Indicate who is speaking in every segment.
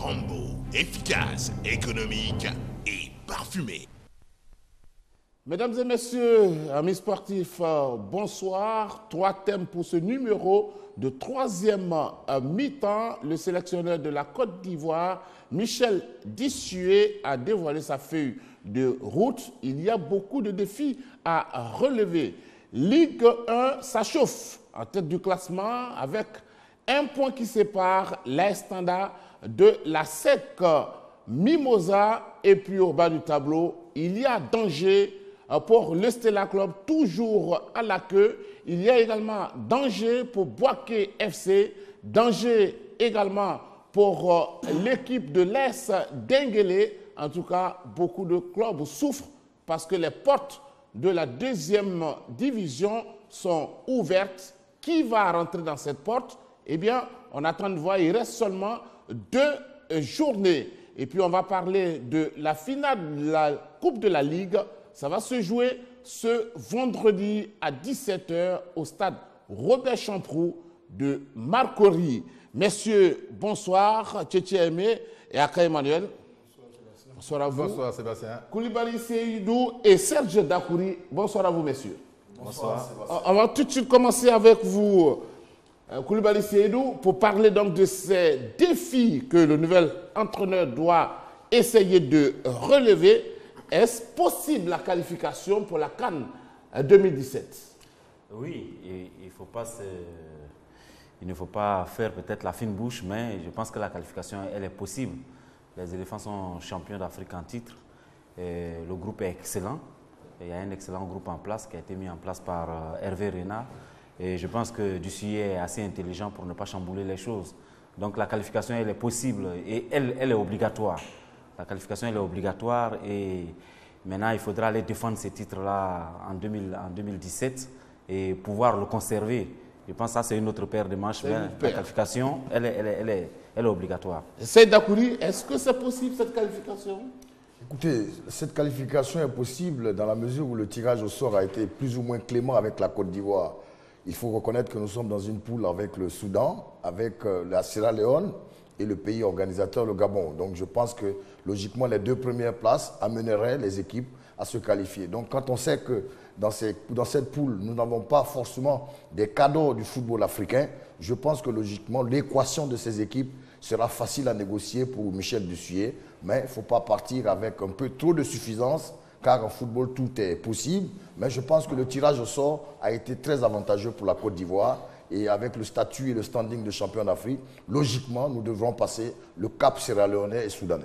Speaker 1: Rambo, efficace, économique et parfumé.
Speaker 2: Mesdames et messieurs, amis sportifs, bonsoir. 3 thèmes pour ce numéro de 3e mi-temps. Le sélectionneur de la Côte d'Ivoire, Michel Dissué, a dévoilé sa feuille de route. Il y a beaucoup de défis à relever. Ligue 1, ça chauffe en tête du classement avec un point qui sépare l'AS Standard de la SEC Mimosa. Et puis au bas du tableau, il y a danger pour le Stella Club, toujours à la queue. Il y a également danger pour Boaké FC, danger également pour l'équipe de l'Est d'Enguélé. En tout cas, beaucoup de clubs souffrent parce que les portes de la 2e division sont ouvertes. Qui va rentrer dans cette porte? Eh bien, on attend de voir. Il reste seulement 2 journées. Et puis, on va parler de la finale de la Coupe de la Ligue. Ça va se jouer ce vendredi à 17 h au stade Robert Champroux de Marcory. Messieurs, bonsoir. Tchétché Aimé et Aka Emmanuel. Bonsoir à vous.
Speaker 3: Bonsoir Sébastien.
Speaker 2: Koulibaly Seydou et Serge Dakouri. Bonsoir à vous, messieurs.
Speaker 3: Bonsoir Sébastien.
Speaker 2: On va tout de suite commencer avec vous, Koulibaly Seydou, pour parler donc de ces défis que le nouvel entraîneur doit essayer de relever. Est-ce possible la qualification pour la CAN 2017?
Speaker 4: Oui, il ne faut pas faire peut-être la fine bouche, mais je pense que la qualification, elle est possible. Les éléphants sont champions d'Afrique en titre. Et le groupe est excellent. Il y a un excellent groupe en place qui a été mis en place par Hervé Renard. Et je pense que Dussuyer est assez intelligent pour ne pas chambouler les choses. Donc la qualification, elle est possible et elle est obligatoire. La qualification, elle est obligatoire et maintenant, il faudra aller défendre ces titres-là en 2017 et pouvoir le conserver. Je pense que ça, c'est une autre paire de manches, mais la qualification, elle est obligatoire.
Speaker 2: Seyd Dakouri, est-ce que c'est possible cette qualification?
Speaker 3: Écoutez, cette qualification est possible dans la mesure où le tirage au sort a été plus ou moins clément avec la Côte d'Ivoire. Il faut reconnaître que nous sommes dans une poule avec le Soudan, avec la Sierra Leone et le pays organisateur, le Gabon. Donc je pense que logiquement, les 2 premières places amèneraient les équipes à se qualifier. Donc quand on sait que dans cette poule, nous n'avons pas forcément des cadeaux du football africain, je pense que logiquement, l'équation de ces équipes sera facile à négocier pour Michel Dussuyer. Mais il ne faut pas partir avec un peu trop de suffisance, car en football, tout est possible. Mais je pense que le tirage au sort a été très avantageux pour la Côte d'Ivoire. Et avec le statut et le standing de champion d'Afrique, logiquement, nous devrons passer le cap sierra-léonais et soudanais.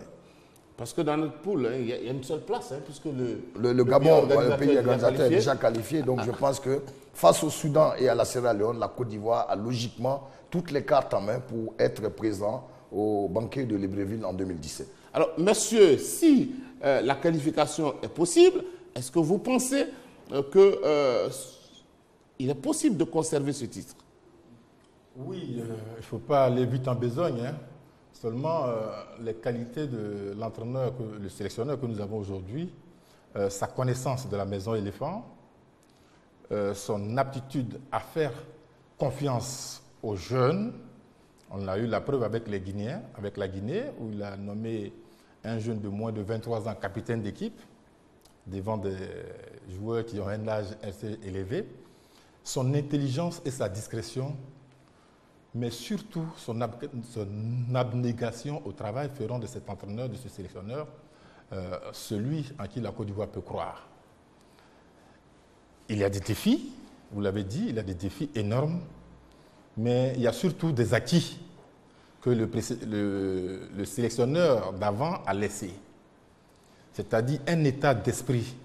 Speaker 2: Parce que dans notre poule, il y a une seule place, puisque
Speaker 3: le Gabon, le pays organisateur, est déjà qualifié. Donc je pense que face au Soudan et à la Sierra Leone, la Côte d'Ivoire a logiquement toutes les cartes en main pour être présent au banquet de Libreville en 2017.
Speaker 2: Alors, messieurs, si la qualification est possible, est-ce que vous pensez qu'il est possible de conserver ce titre?
Speaker 5: Oui, il ne faut pas aller vite en besogne. Seulement, les qualités de l'entraîneur, le sélectionneur que nous avons aujourd'hui, sa connaissance de la maison éléphant, son aptitude à faire confiance aux jeunes. On a eu la preuve avec les Guinéens, avec la Guinée, où il a nommé un jeune de moins de 23 ans capitaine d'équipe, devant des joueurs qui ont un âge assez élevé. Son intelligence et sa discrétion, mais surtout son abnégation au travail feront de cet entraîneur, de ce sélectionneur, celui en qui la Côte d'Ivoire peut croire. Il y a des défis, vous l'avez dit, il y a des défis énormes, mais il y a surtout des acquis que le sélectionneur d'avant a laissé. C'est-à-dire un état d'esprit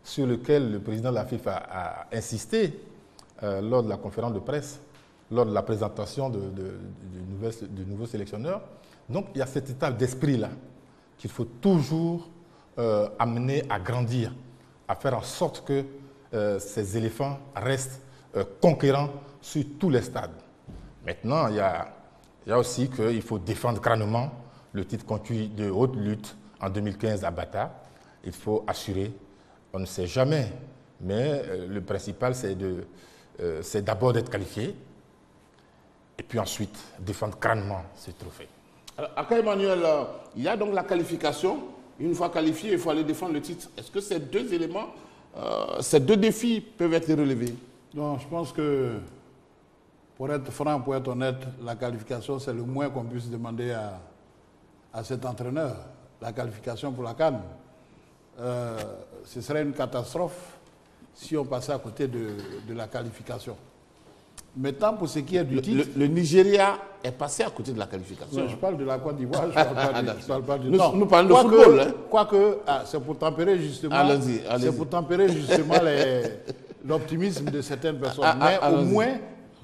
Speaker 5: sur lequel le président de la FIFA a insisté lors de la conférence de presse, lors de la présentation du nouveau sélectionneur. Donc, il y a cet état d'esprit-là qu'il faut toujours amener à grandir, à faire en sorte que ces éléphants restent conquérants sur tous les stades. Maintenant, il y a aussi qu'il faut défendre crânement le titre conquis de haute lutte en 2015 à Bata. Il faut assurer, on ne sait jamais, mais le principal, c'est d'abord d'être qualifié et puis ensuite défendre crânement ce trophée.
Speaker 2: Alors, Aka Emmanuel, il y a donc la qualification. Une fois qualifié, il faut aller défendre le titre. Est-ce que ces deux éléments, ces deux défis peuvent être relevés?
Speaker 6: Non, je pense que, pour être franc, pour être honnête, la qualification, c'est le moins qu'on puisse demander à cet entraîneur. La qualification pour la CAN. Ce serait une catastrophe si on passait à côté de la qualification. Maintenant, pour ce qui est du titre...
Speaker 2: Le Nigeria est passé à côté de la qualification.
Speaker 6: Non, je parle de la Côte d'Ivoire, je ne parle pas du...
Speaker 2: Nous parlons de football.
Speaker 6: Quoique, c'est pour tempérer justement...
Speaker 2: Allez-y.
Speaker 6: C'est pour tempérer justement l'optimisme de certaines personnes. Mais au moins,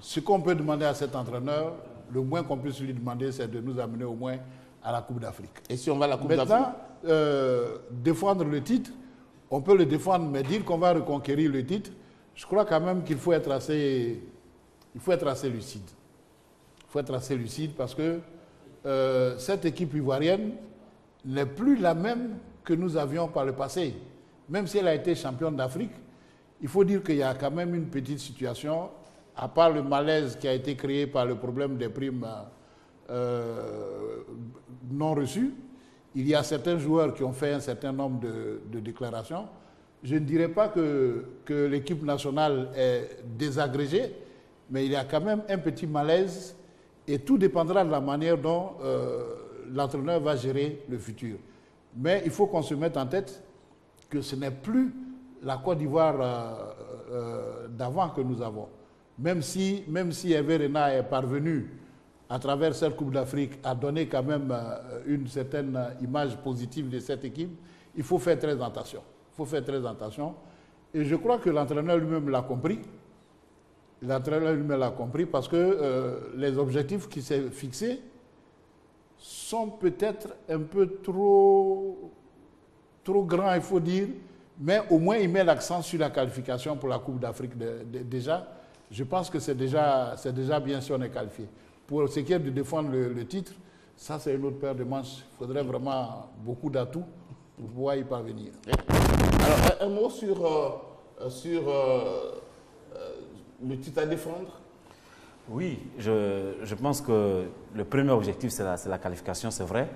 Speaker 6: ce qu'on peut demander à cet entraîneur, le moins qu'on puisse lui demander, c'est de nous amener au moins à la Coupe d'Afrique.
Speaker 2: Et si on va à la Coupe d'Afrique?
Speaker 6: Maintenant, défendre le titre, on peut le défendre, mais dire qu'on va reconquérir le titre, je crois quand même qu'il faut être assez... Il faut être assez lucide. Il faut être assez lucide parce que cette équipe ivoirienne n'est plus la même que nous avions par le passé. Même si elle a été championne d'Afrique, il faut dire qu'il y a quand même une petite situation, à part le malaise qui a été créé par le problème des primes non reçues. Il y a certains joueurs qui ont fait un certain nombre de déclarations. Je ne dirais pas que l'équipe nationale est désagrégée, mais il y a quand même un petit malaise et tout dépendra de la manière dont l'entraîneur va gérer le futur. Mais il faut qu'on se mette en tête que ce n'est plus la Côte d'Ivoire d'avant que nous avons. Même si Hervé Renard est parvenu, à travers cette Coupe d'Afrique, à donner quand même une certaine image positive de cette équipe, il faut faire très attention. Il faut faire très attention. Et je crois que l'entraîneur lui-même l'a compris. L'entraîneur lui-même l'a compris parce que les objectifs qui s'est fixés sont peut-être un peu trop grands, il faut dire, mais au moins il met l'accent sur la qualification pour la Coupe d'Afrique déjà. Je pense que c'est déjà bien si on est qualifié. Pour ce qui est de défendre le titre, ça c'est une autre paire de manches. Il faudrait vraiment beaucoup d'atouts pour pouvoir y parvenir.
Speaker 2: Alors, un mot sur le titre à défendre?
Speaker 4: Oui, je pense que le premier objectif, c'est la qualification, c'est vrai.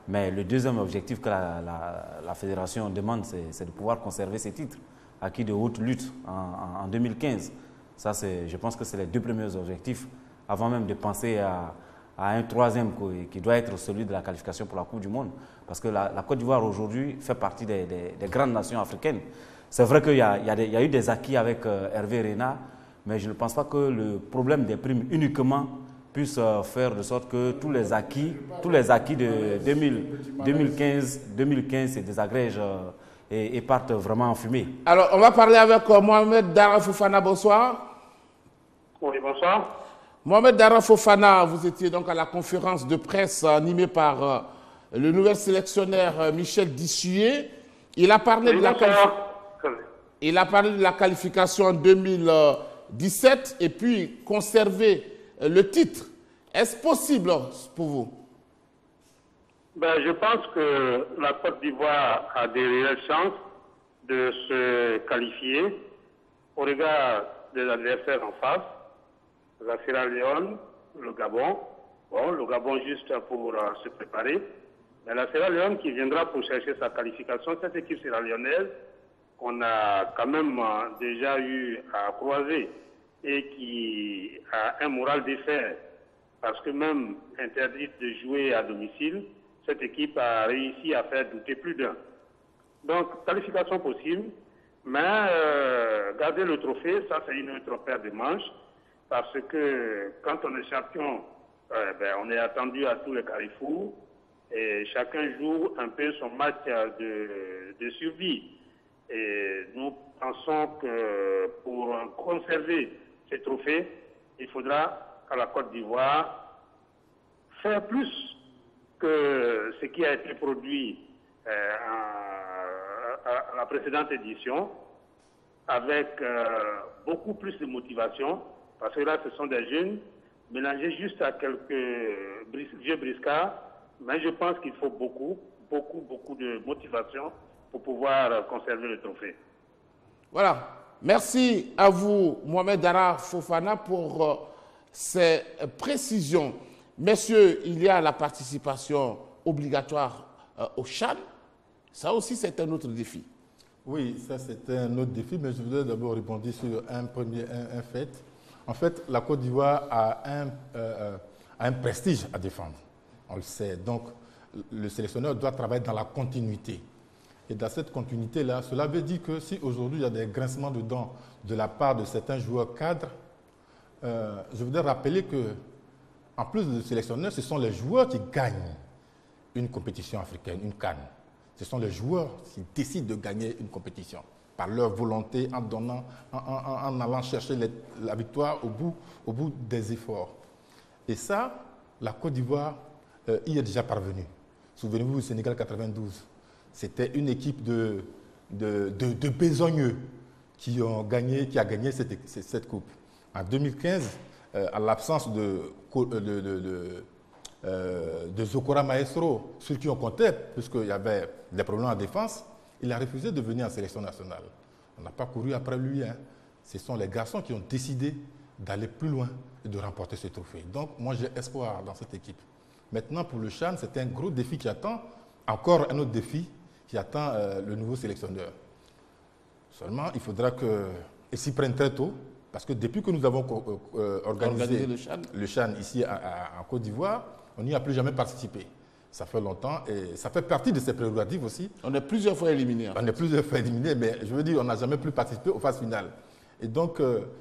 Speaker 4: Mais le deuxième objectif que la fédération demande, c'est de pouvoir conserver ces titres acquis de haute lutte en 2015. Ça, je pense que c'est les deux premiers objectifs, avant même de penser à un troisième qui doit être celui de la qualification pour la Coupe du Monde. Parce que la Côte d'Ivoire aujourd'hui fait partie des grandes nations africaines. C'est vrai qu'il y a eu des acquis avec Hervé Renard, mais je ne pense pas que le problème des primes uniquement puisse faire de sorte que tous les acquis de 2015 se désagrègent et partent vraiment en fumée.
Speaker 2: Alors, on va parler avec Mohamed Dara Fofana. Bonsoir.
Speaker 7: Oui, bonsoir.
Speaker 2: Mohamed Dara Fofana, vous étiez donc à la conférence de presse animée par le nouvel sélectionneur Michel Dissué. Il a parlé de la qualification en 2017 et puis conserver le titre. Est-ce possible pour vous?
Speaker 7: Je pense que la Côte d'Ivoire a des réelles chances de se qualifier au regard des adversaires en face, la Sierra Leone, le Gabon. Bon, le Gabon juste pour se préparer. Mais la Sierra Leone qui viendra pour chercher sa qualification, cette équipe sierra-léonaise qu'on a quand même déjà eu à croiser et qui a un moral de fer, parce que même interdite de jouer à domicile, cette équipe a réussi à faire douter plus d'un. Donc, qualification possible, mais garder le trophée, ça c'est une autre paire de manches, parce que quand on est champion, on est attendu à tous les carrefours, et chacun joue un peu son match de survie. Et nous pensons que pour conserver ces trophées, il faudra à la Côte d'Ivoire faire plus que ce qui a été produit à la précédente édition, avec beaucoup plus de motivation, parce que là, ce sont des jeunes mélangés juste à quelques vieux briscards, mais je pense qu'il faut beaucoup de motivation pour pouvoir conserver le trophée.
Speaker 2: Voilà. Merci à vous, Mohamed Dara Fofana, pour ces précisions. Messieurs, il y a la participation obligatoire au CHAN. Ça aussi, c'est un autre défi.
Speaker 5: Oui, ça c'est un autre défi, mais je voudrais d'abord répondre sur un fait. En fait, la Côte d'Ivoire a un prestige à défendre, on le sait. Donc, le sélectionneur doit travailler dans la continuité. Et dans cette continuité-là, cela veut dire que si aujourd'hui il y a des grincements de dents de la part de certains joueurs cadres, je voudrais rappeler que, en plus de sélectionneur, ce sont les joueurs qui gagnent une compétition africaine, une CAN. Ce sont les joueurs qui décident de gagner une compétition par leur volonté, en allant chercher la victoire au bout des efforts. Et ça, la Côte d'Ivoire y est déjà parvenue. Souvenez-vous du Sénégal 92. C'était une équipe de besogneux qui a gagné cette coupe. En 2015, à l'absence de Zokora Maestro, sur qui on comptait, puisqu'il y avait des problèmes en défense, il a refusé de venir en sélection nationale. On n'a pas couru après lui. Hein. Ce sont les garçons qui ont décidé d'aller plus loin et de remporter ce trophée. Donc, moi, j'ai espoir dans cette équipe. Maintenant, pour le CHAN, c'est un gros défi qui attend, encore un autre défi qui attend le nouveau sélectionneur. Seulement, il faudra qu'ils s'y prennent très tôt, parce que depuis que nous avons organisé le CHAN ici en Côte d'Ivoire, on n'y a plus jamais participé. Ça fait longtemps et ça fait partie de ses prérogatives aussi.
Speaker 2: On est plusieurs fois éliminés.
Speaker 5: On est plusieurs fois éliminés, mais je veux dire, on n'a jamais plus participé aux phases finales. Et donc,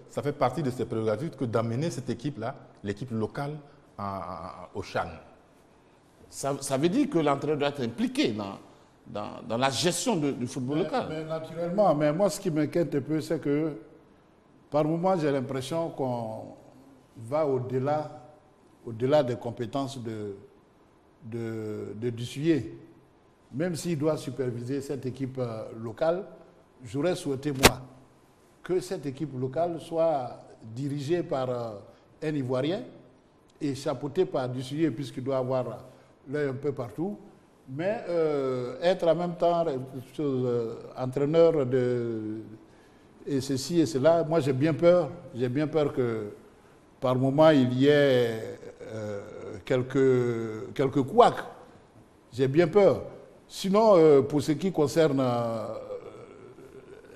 Speaker 5: ça fait partie de ses prérogatives que d'amener cette équipe-là, l'équipe locale, au CHAN.
Speaker 2: Ça veut dire que l'entraîneur doit être impliqué dans la gestion du football local.
Speaker 6: Mais naturellement, mais moi, ce qui m'inquiète un peu, c'est que par moments, j'ai l'impression qu'on va au-delà des compétences de Dussuyer. Même s'il doit superviser cette équipe locale, j'aurais souhaité, moi, que cette équipe locale soit dirigée par un Ivoirien et chapeautée par Dussuyer, puisqu'il doit avoir l'œil un peu partout, mais être en même temps entraîneur et ceci et cela. Moi, j'ai bien peur que par moment il y ait quelques couacs. J'ai bien peur. Sinon, pour ce qui concerne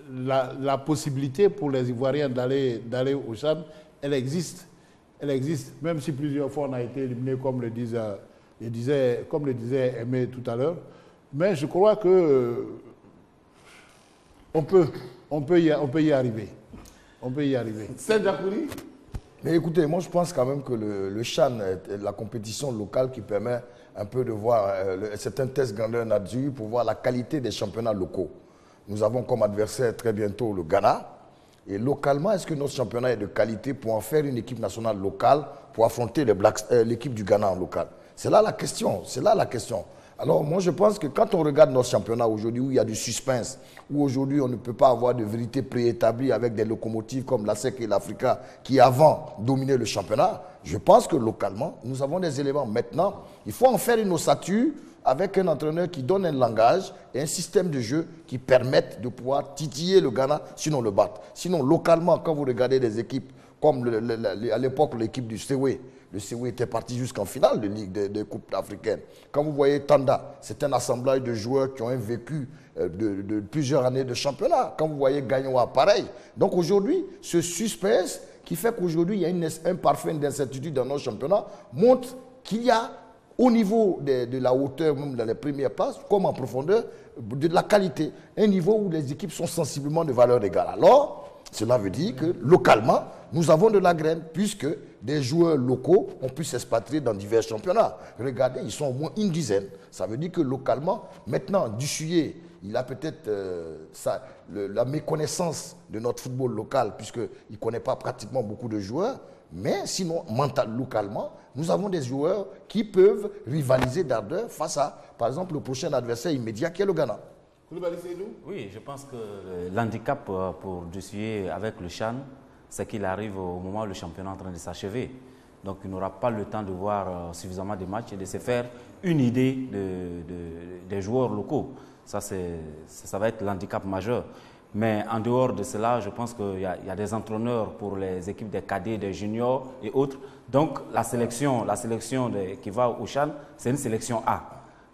Speaker 6: la possibilité pour les Ivoiriens d'aller au CHAN, elle existe. Elle existe, même si plusieurs fois on a été éliminé, comme le disait Aimé tout à l'heure. Mais je crois que on peut y arriver. On peut y arriver.
Speaker 2: Saint-Jacoury.
Speaker 3: Mais écoutez, moi je pense quand même que le CHAN est la compétition locale qui permet un peu de voir certains tests grandeur nature pour voir la qualité des championnats locaux. Nous avons comme adversaire très bientôt le Ghana. Et localement, est-ce que notre championnat est de qualité pour en faire une équipe nationale locale pour affronter l'équipe du Ghana en local? C'est là la question. C'est là la question. Alors moi je pense que quand on regarde notre championnat aujourd'hui où il y a du suspense, où aujourd'hui on ne peut pas avoir de vérité préétablie avec des locomotives comme la SEC et l'Africa qui avant dominaient le championnat, je pense que localement nous avons des éléments. Maintenant, il faut en faire une ossature avec un entraîneur qui donne un langage et un système de jeu qui permettent de pouvoir titiller le Ghana, sinon le battre. Sinon localement, quand vous regardez des équipes comme à l'époque l'équipe du Sewe, le Sewe était parti jusqu'en finale de Ligue de Coupe africaine. Quand vous voyez Tanda, c'est un assemblage de joueurs qui ont un vécu de plusieurs années de championnat. Quand vous voyez Gagnoa, pareil. Donc aujourd'hui, ce suspense qui fait qu'aujourd'hui, il y a un parfum d'incertitude dans nos championnats montre qu'il y a, au niveau de la hauteur, même dans les premières places, comme en profondeur, de la qualité. Un niveau où les équipes sont sensiblement de valeur égale. Alors, cela veut dire que localement, nous avons de la graine, puisque des joueurs locaux ont pu s'expatrier dans divers championnats. Regardez, ils sont au moins une dizaine. Ça veut dire que localement, maintenant, Dussuyer, il a peut-être la méconnaissance de notre football local, puisqu'il ne connaît pas pratiquement beaucoup de joueurs. Mais sinon, localement, nous avons des joueurs qui peuvent rivaliser d'ardeur face à, par exemple, le prochain adversaire immédiat qui est le Ghana.
Speaker 4: Oui, je pense que l'handicap pour Dussuyer avec le CHAN, c'est qu'il arrive au moment où le championnat est en train de s'achever. Donc il n'aura pas le temps de voir suffisamment de matchs et de se faire une idée des joueurs locaux. Ça va être l'handicap majeur. Mais en dehors de cela, je pense qu'il y a des entraîneurs pour les équipes des cadets, des juniors et autres. Donc la sélection qui va au CHAN, c'est une sélection A.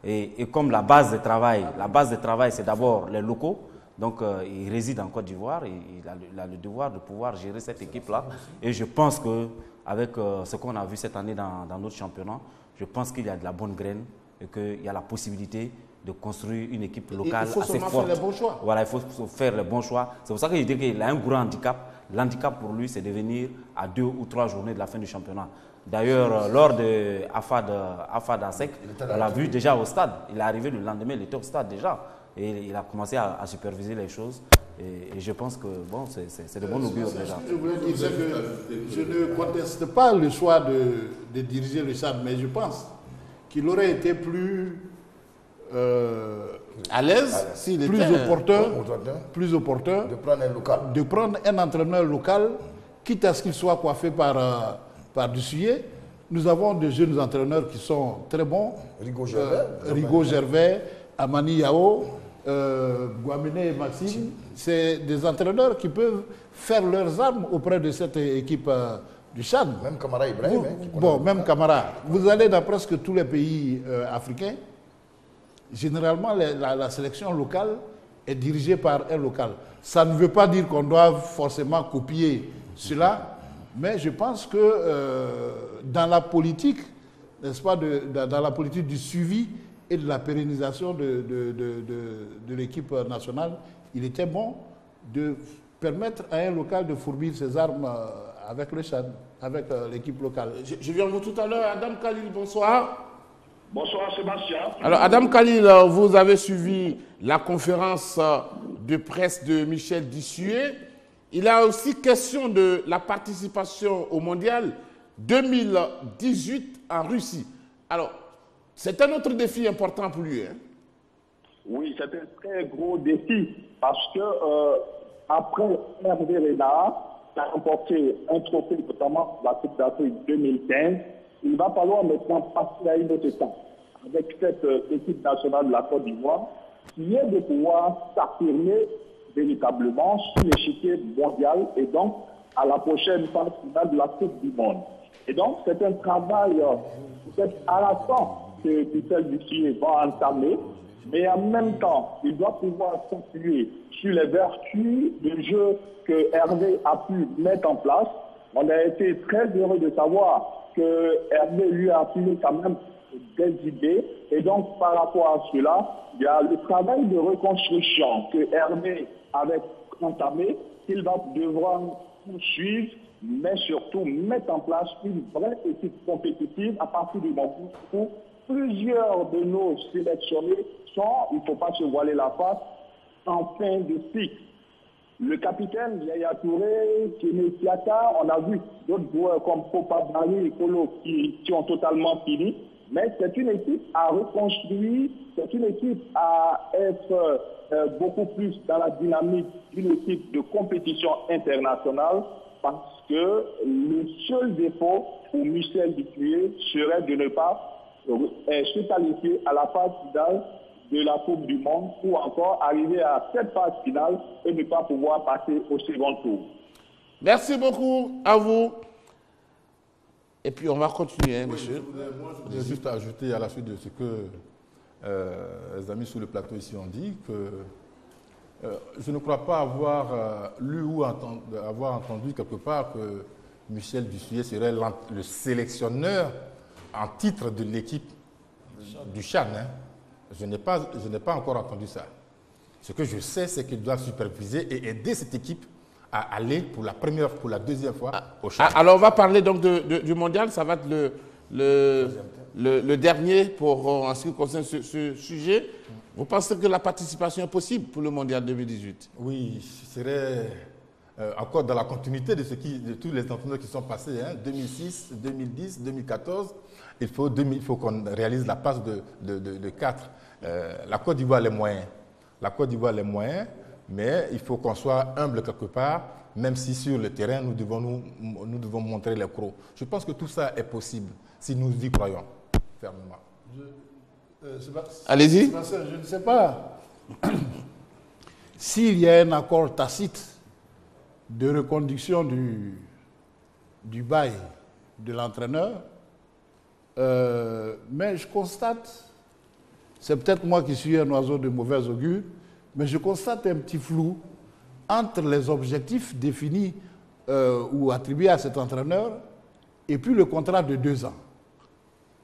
Speaker 4: Et comme la base de travail c'est d'abord les locaux. Donc il réside en Côte d'Ivoire, il a le devoir de pouvoir gérer cette équipe-là. Et je pense qu'avec ce qu'on a vu cette année dans notre championnat, je pense qu'il y a de la bonne graine et qu'il y a la possibilité de construire une équipe locale assez forte.
Speaker 2: Il faut faire les bons choix.
Speaker 4: Voilà, il faut faire les bons choix. C'est pour ça que je dis qu'il a un gros handicap. L'handicap pour lui, c'est de venir à 2 ou 3 journées de la fin du championnat. D'ailleurs, lors de Afad Asek, on l'a vu déjà au stade. Il est arrivé le lendemain, il était au stade déjà. Et il a commencé à superviser les choses. Et je pense que bon, c'est de bon augure déjà.
Speaker 6: Je voulais dire que je ne conteste pas le choix de diriger le CHAN, mais je pense qu'il aurait été plus
Speaker 2: à l'aise,
Speaker 6: plus opportun de prendre un entraîneur local, quitte à ce qu'il soit coiffé par du sujet. Nous avons de jeunes entraîneurs qui sont très bons. Rigo Gervais, Amani Yao, Guamine et Maxime. C'est des entraîneurs qui peuvent faire leurs armes auprès de cette équipe du CHAN.
Speaker 3: Même Camara Ibrahim.
Speaker 6: Même Camara. Vous allez dans presque tous les pays africains. Généralement, la sélection locale est dirigée par un local. Ça ne veut pas dire qu'on doit forcément copier cela, mais je pense que dans la politique, n'est-ce pas, dans la politique du suivi et de la pérennisation de l'équipe nationale, il était bon de permettre à un local de fournir ses armes avec le CHAN, avec l'équipe locale.
Speaker 2: Je viens vous tout à l'heure. Adam Khalil, bonsoir.
Speaker 8: Bonsoir Sébastien.
Speaker 2: Alors Adam Khalil, vous avez suivi la conférence de presse de Michel Dissué. Il a aussi question de la participation au Mondial 2018 en Russie. Alors, c'est un autre défi important pour lui. Hein?
Speaker 8: Oui, c'est un très gros défi parce que après Hervé Renard, qui a remporté un trophée, notamment la Coupe d'Afrique 2015, il va falloir maintenant passer à une autre étape avec cette équipe nationale de la Côte d'Ivoire qui est de pouvoir s'affirmer véritablement sur l'échiquier mondial et donc à la prochaine phase finale de la Coupe du Monde. Et donc, c'est un travail peut-être à la temps que Michel Dissué va entamer, mais en même temps, il doit pouvoir s'appuyer sur les vertus de jeu que Hervé a pu mettre en place. On a été très heureux de savoir que Hervé lui a affilé quand même des idées. Et donc, par rapport à cela, il y a le travail de reconstruction que Hervé avait entamé, qu'il va devoir poursuivre, mais surtout mettre en place une vraie équipe compétitive à partir du moment où plusieurs de nos sélectionnés sont, il ne faut pas se voiler la face, en fin de cycle. Le capitaine Yaya Touré, Kéné Siaka, on a vu d'autres joueurs comme Popa Bari et Kolo qui ont totalement fini. Mais c'est une équipe à reconstruire, c'est une équipe à être beaucoup plus dans la dynamique d'une équipe de compétition internationale parce que le seul défaut pour Michel Dissué serait de ne pas se qualifier à la phase finale de la Coupe du Monde ou encore arriver à cette phase finale et ne pas pouvoir passer au second tour.
Speaker 2: Merci beaucoup à vous. Et puis on va continuer, hein, monsieur.
Speaker 5: Je voudrais juste ajouter à la suite de ce que les amis sur le plateau ici ont dit que je ne crois pas avoir lu ou avoir entendu quelque part que Michel Dissué serait le sélectionneur en titre de l'équipe du CHAN. Hein. Je n'ai pas encore entendu ça. Ce que je sais, c'est qu'il doit superviser et aider cette équipe à aller pour la deuxième fois au CHAN.
Speaker 2: Alors on va parler donc du mondial, ça va être le dernier pour en ce qui concerne ce sujet. Vous pensez que la participation est possible pour le mondial 2018?
Speaker 5: Oui, ce serait encore dans la continuité de tous les entraîneurs qui sont passés, hein, 2006, 2010, 2014. Il faut qu'on réalise la passe de 4. La Côte d'Ivoire les moyens. La Côte d'Ivoire les moyens, mais il faut qu'on soit humble quelque part, même si sur le terrain, nous devons montrer les crocs. Je pense que tout ça est possible, si nous y croyons fermement.
Speaker 2: Allez-y.
Speaker 6: Je ne sais pas. s'il y a un accord tacite de reconduction du bail de l'entraîneur, mais je constate, c'est peut-être moi qui suis un oiseau de mauvais augure, mais je constate un petit flou entre les objectifs définis ou attribués à cet entraîneur et puis le contrat de 2 ans.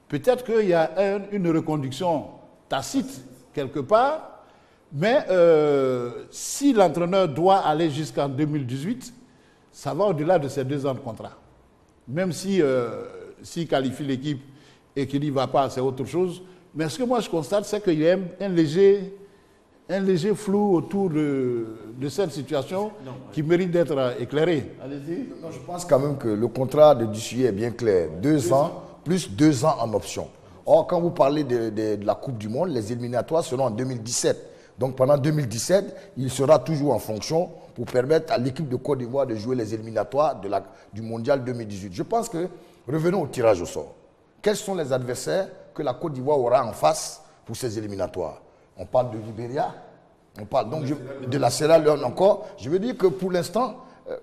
Speaker 6: Peut-être qu'il y a une reconduction tacite quelque part, mais si l'entraîneur doit aller jusqu'en 2018, ça va au-delà de ces 2 ans de contrat. Même s'il qualifie l'équipe et qu'il n'y va pas, c'est autre chose. Mais ce que moi je constate, c'est qu'il y a un léger flou autour de cette situation qui mérite d'être éclairé.
Speaker 2: Allez-y.
Speaker 3: Je pense quand même que le contrat de Dussuyer est bien clair. 2 ans, plus 2 ans en option. Or, quand vous parlez de la Coupe du Monde, les éliminatoires seront en 2017. Donc pendant 2017, il sera toujours en fonction pour permettre à l'équipe de Côte d'Ivoire de jouer les éliminatoires du Mondial 2018. Je pense que, revenons au tirage au sort. Quels sont les adversaires que la Côte d'Ivoire aura en face pour ces éliminatoires? On parle de Libéria, on parle donc de la Sierra Leone encore. Je veux dire que pour l'instant,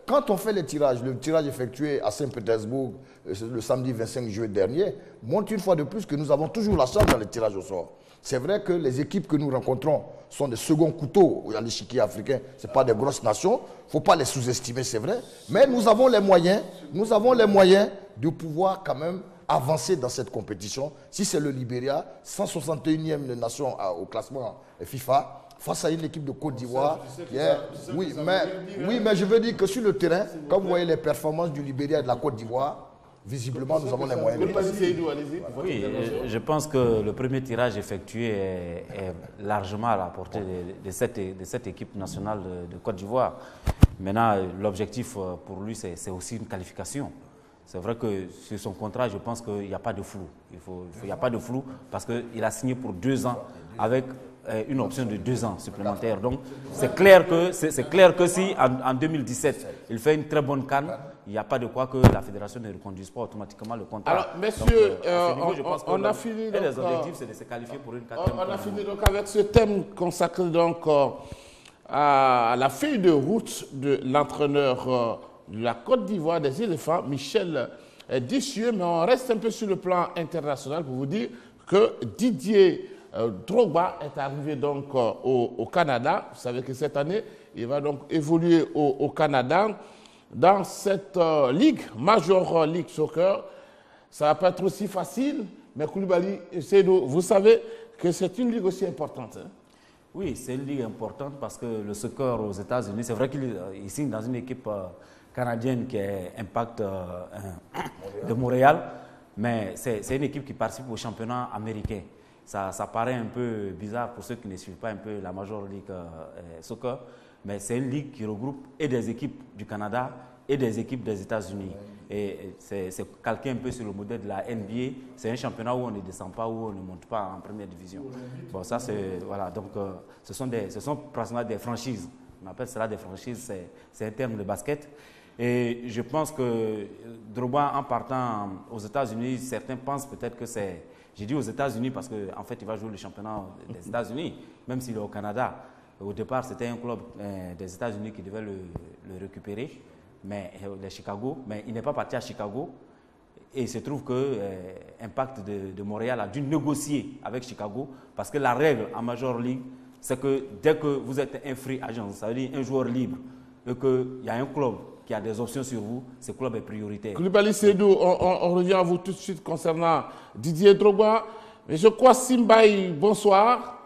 Speaker 3: quand on fait le tirage effectué à Saint-Pétersbourg le samedi 25 juillet dernier, montre une fois de plus que nous avons toujours la chance dans le tirage au sort. C'est vrai que les équipes que nous rencontrons sont des seconds couteaux à l'échiquier africain. Ce ne sont pas des grosses nations. Il ne faut pas les sous-estimer, c'est vrai. Mais nous avons les moyens de pouvoir quand même avancer dans cette compétition. Si c'est le Libéria, 161e nation au classement FIFA, face à une équipe de Côte d'Ivoire. Oui, mais je veux dire que sur le terrain, quand vous voyez les performances du Libéria et de la Côte d'Ivoire, visiblement, nous avons les moyens.
Speaker 4: Oui, je pense que le premier tirage effectué est largement à la portée de cette équipe nationale de Côte d'Ivoire. Maintenant, l'objectif pour lui, c'est aussi une qualification. C'est vrai que sur son contrat, je pense qu'il n'y a pas de flou. Il n'y a pas de flou parce qu'il a signé pour 2 ans avec une option de 2 ans supplémentaires. Donc, c'est clair que si en 2017, il fait une très bonne CAN, il n'y a pas de quoi que la fédération ne reconduise pas automatiquement le contrat.
Speaker 2: Alors, messieurs, on a fini.
Speaker 4: Et les objectifs, c'est de se qualifier pour une 4e.
Speaker 2: On a fini donc avec ce thème consacré donc à la feuille de route de l'entraîneur de la Côte d'Ivoire des éléphants, Michel Dussuyer, mais on reste un peu sur le plan international pour vous dire que Didier Drogba est arrivé donc au Canada. Vous savez que cette année, il va donc évoluer au Canada dans cette ligue, Major League Soccer. Ça ne va pas être aussi facile, mais Koulibaly, Seydou, vous savez que c'est une ligue aussi importante. Hein?
Speaker 4: Oui, c'est une ligue importante parce que le soccer aux États-Unis, c'est vrai qu'il signe dans une équipe canadienne qui est Impact de Montréal, mais c'est une équipe qui participe au championnat américain. Ça paraît un peu bizarre pour ceux qui ne suivent pas un peu la Major League Soccer, mais c'est une ligue qui regroupe et des équipes du Canada et des équipes des États-Unis. Et c'est calqué un peu sur le modèle de la NBA. C'est un championnat où on ne descend pas, où on ne monte pas en première division. Bon, ça c'est voilà. Donc, ce sont pratiquement des franchises. On appelle cela des franchises. C'est un terme de basket. Et je pense que Drogba, en partant aux États-Unis, certains pensent peut-être que c'est. J'ai dit aux États-Unis parce qu'en fait, il va jouer le championnat des États-Unis, même s'il est au Canada. Au départ, c'était un club des États-Unis qui devait le récupérer, mais Chicago. Mais il n'est pas parti à Chicago. Et il se trouve que Impact de Montréal a dû négocier avec Chicago parce que la règle en Major League, c'est que dès que vous êtes un free agent, ça veut dire un joueur libre, et qu'il y a un club qui a des options sur vous, ce club est prioritaire.
Speaker 2: Koulibaly Seydou, on revient à vous tout de suite concernant Didier Drogba. Mais je crois Simbaï, bonsoir.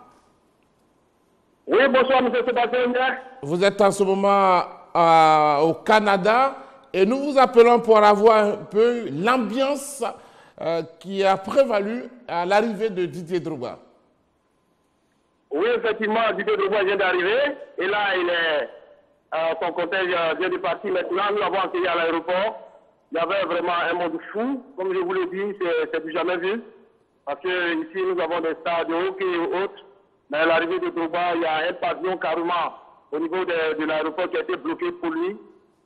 Speaker 7: Oui, bonsoir, M. Sébastien.
Speaker 2: Vous êtes en ce moment au Canada et nous vous appelons pour avoir un peu l'ambiance qui a prévalu à l'arrivée de Didier Drogba.
Speaker 7: Oui, effectivement, Didier Drogba vient d'arriver et là, il est... son cortège vient de partir maintenant. Nous l'avons accueilli à l'aéroport. Il y avait vraiment un monde fou. Comme je vous l'ai dit, c'est du jamais vu. Parce que ici, nous avons des stades de hockey et autres. Mais à l'arrivée de Drogba, il y a un pavillon carrément au niveau de l'aéroport qui a été bloqué pour lui.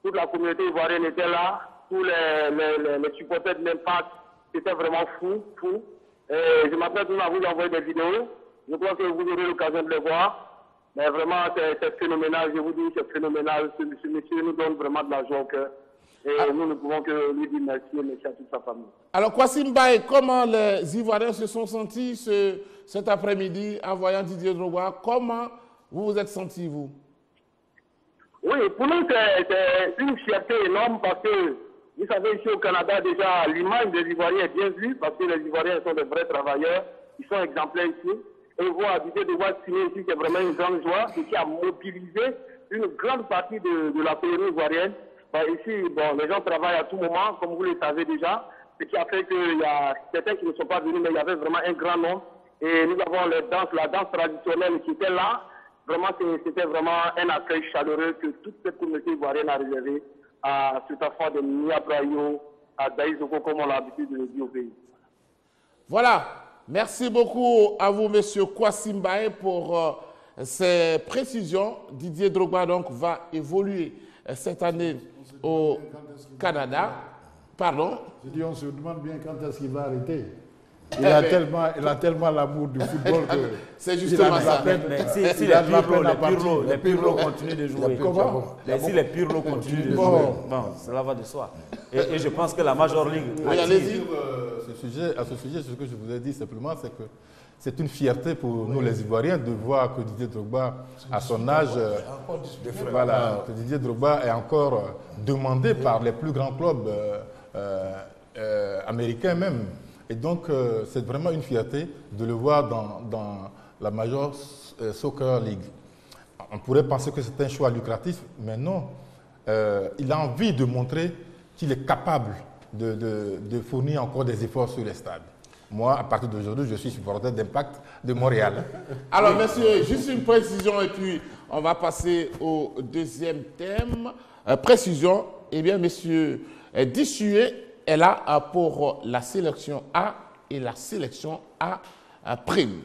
Speaker 7: Toute la communauté ivoirienne était là. Tous les supporters de l'Impact, c'était vraiment fou. Et je m'apprête à vous envoyer des vidéos. Je crois que vous aurez l'occasion de les voir. Mais vraiment, c'est phénoménal, je vous dis, c'est phénoménal. Ce monsieur nous donne vraiment de la joie au cœur. Et nous ne pouvons que lui dire merci et merci à toute sa famille.
Speaker 2: Alors, Kwasi Mbaye, comment les Ivoiriens se sont sentis cet après-midi en voyant Didier Drogba? Comment vous vous êtes sentis, vous?
Speaker 7: Oui, pour nous, c'est une fierté énorme parce que, vous savez, ici au Canada, déjà, l'image des Ivoiriens est bien vue parce que les Ivoiriens sont de vrais travailleurs. Ils sont exemplaires ici. Et voir Didier Drogba signer ici, c'est vraiment une grande joie. C'est qui a mobilisé une grande partie de la communauté ivoirienne. Ici, bon, les gens travaillent à tout moment, comme vous le savez déjà, ce qui a fait qu'il y a certains qui ne sont pas venus, mais il y avait vraiment un grand nombre. Et nous avons la danse traditionnelle qui était là. Vraiment, c'était vraiment un accueil chaleureux que toute cette communauté ivoirienne a réservé à cet enfant de Nia Brayo, à Daïzoko, comme on l'a l'habitude de le dire au pays.
Speaker 2: Voilà. Merci beaucoup à vous, monsieur Kwasi Mbaye, pour ces précisions. Didier Drogba donc, va évoluer cette année au Canada. Pardon?
Speaker 6: Je dis, on se demande bien quand est-ce qu'il va arrêter. Il a tellement l'amour du football que...
Speaker 2: C'est justement ça.
Speaker 4: Si les Pirlo continuent de jouer, si les Pirlo continuent de jouer, bon, cela va de soi. Et je pense que la Major League...
Speaker 2: Oui, allez-y.
Speaker 5: À ce sujet, ce que je vous ai dit simplement, c'est que c'est une fierté pour nous les Ivoiriens de voir que Didier Drogba, à son âge, que Didier Drogba est encore demandé par les plus grands clubs américains même. Et donc, c'est vraiment une fierté de le voir dans la Major Soccer League. On pourrait penser que c'est un choix lucratif, mais non. Il a envie de montrer qu'il est capable de fournir encore des efforts sur les stades. Moi, à partir d'aujourd'hui, je suis supporter d'Impact de Montréal.
Speaker 2: Alors, messieurs, juste une précision et puis on va passer au deuxième thème. Précision, eh bien, messieurs, Dissué est là pour la sélection A et la sélection A prime.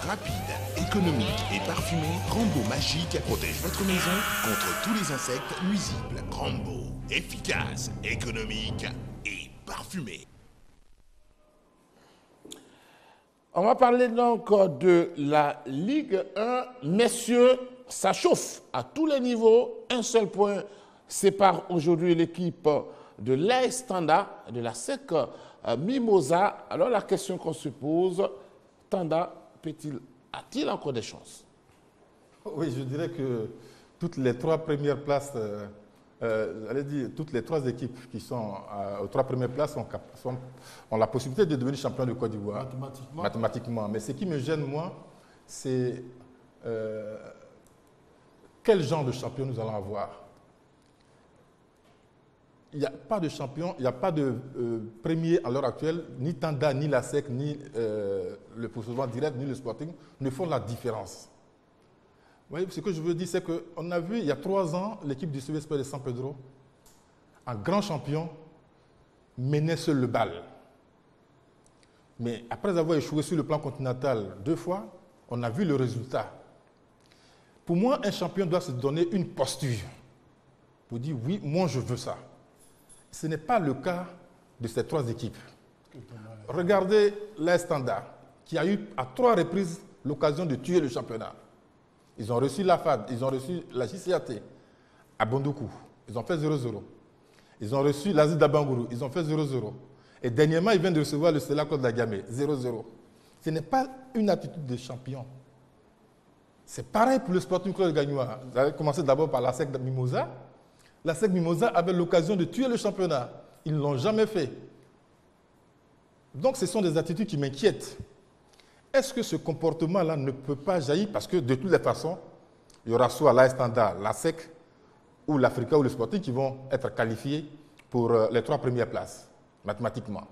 Speaker 1: Rapide, économique et parfumé, Rambo Magique protège votre maison contre tous les insectes nuisibles. Rambo, efficace, économique et parfumé.
Speaker 2: On va parler donc de la Ligue 1. Messieurs, ça chauffe à tous les niveaux. Un seul point sépare aujourd'hui l'équipe de l'AS Tanda, de la SEC Mimosa. Alors la question qu'on se pose, Tanda a-t-il encore des chances?
Speaker 5: Oui, je dirais que toutes les trois premières places, toutes les trois équipes qui sont aux trois premières places ont la possibilité de devenir champion de Côte d'Ivoire. Mathématiquement. Mais ce qui me gêne, moi, c'est quel genre de champion nous allons avoir. Il n'y a pas de champion, il n'y a pas de premier à l'heure actuelle, ni Tanda, ni la SEC, ni le poursuivant direct, ni le Sporting ne font la différence. Vous voyez, ce que je veux dire, c'est qu'on a vu il y a 3 ans, l'équipe du CVSP de San Pedro, un grand champion, menait seul le bal. Mais après avoir échoué sur le plan continental 2 fois, on a vu le résultat. Pour moi, un champion doit se donner une posture pour dire oui, moi je veux ça. Ce n'est pas le cas de ces 3 équipes. Regardez l'AS Tanda, qui a eu à 3 reprises l'occasion de tuer le championnat. Ils ont reçu la FAD, ils ont reçu la JCAT à Bondoukou, ils ont fait 0-0. Ils ont reçu l'Asie d'Abangourou, ils ont fait 0-0. Et dernièrement, ils viennent de recevoir le Stella Claude Lagamé, 0-0. Ce n'est pas une attitude de champion. C'est pareil pour le Sporting Club Gagnois. Vous allez commencer d'abord par la SEC Mimosa. La SEC Mimosa avait l'occasion de tuer le championnat. Ils ne l'ont jamais fait. Donc ce sont des attitudes qui m'inquiètent. Est-ce que ce comportement-là ne peut pas jaillir? Parce que de toutes les façons, il y aura soit l'AS Tanda, la SEC, ou l'Africa ou le Sporting qui vont être qualifiés pour les 3 premières places, mathématiquement.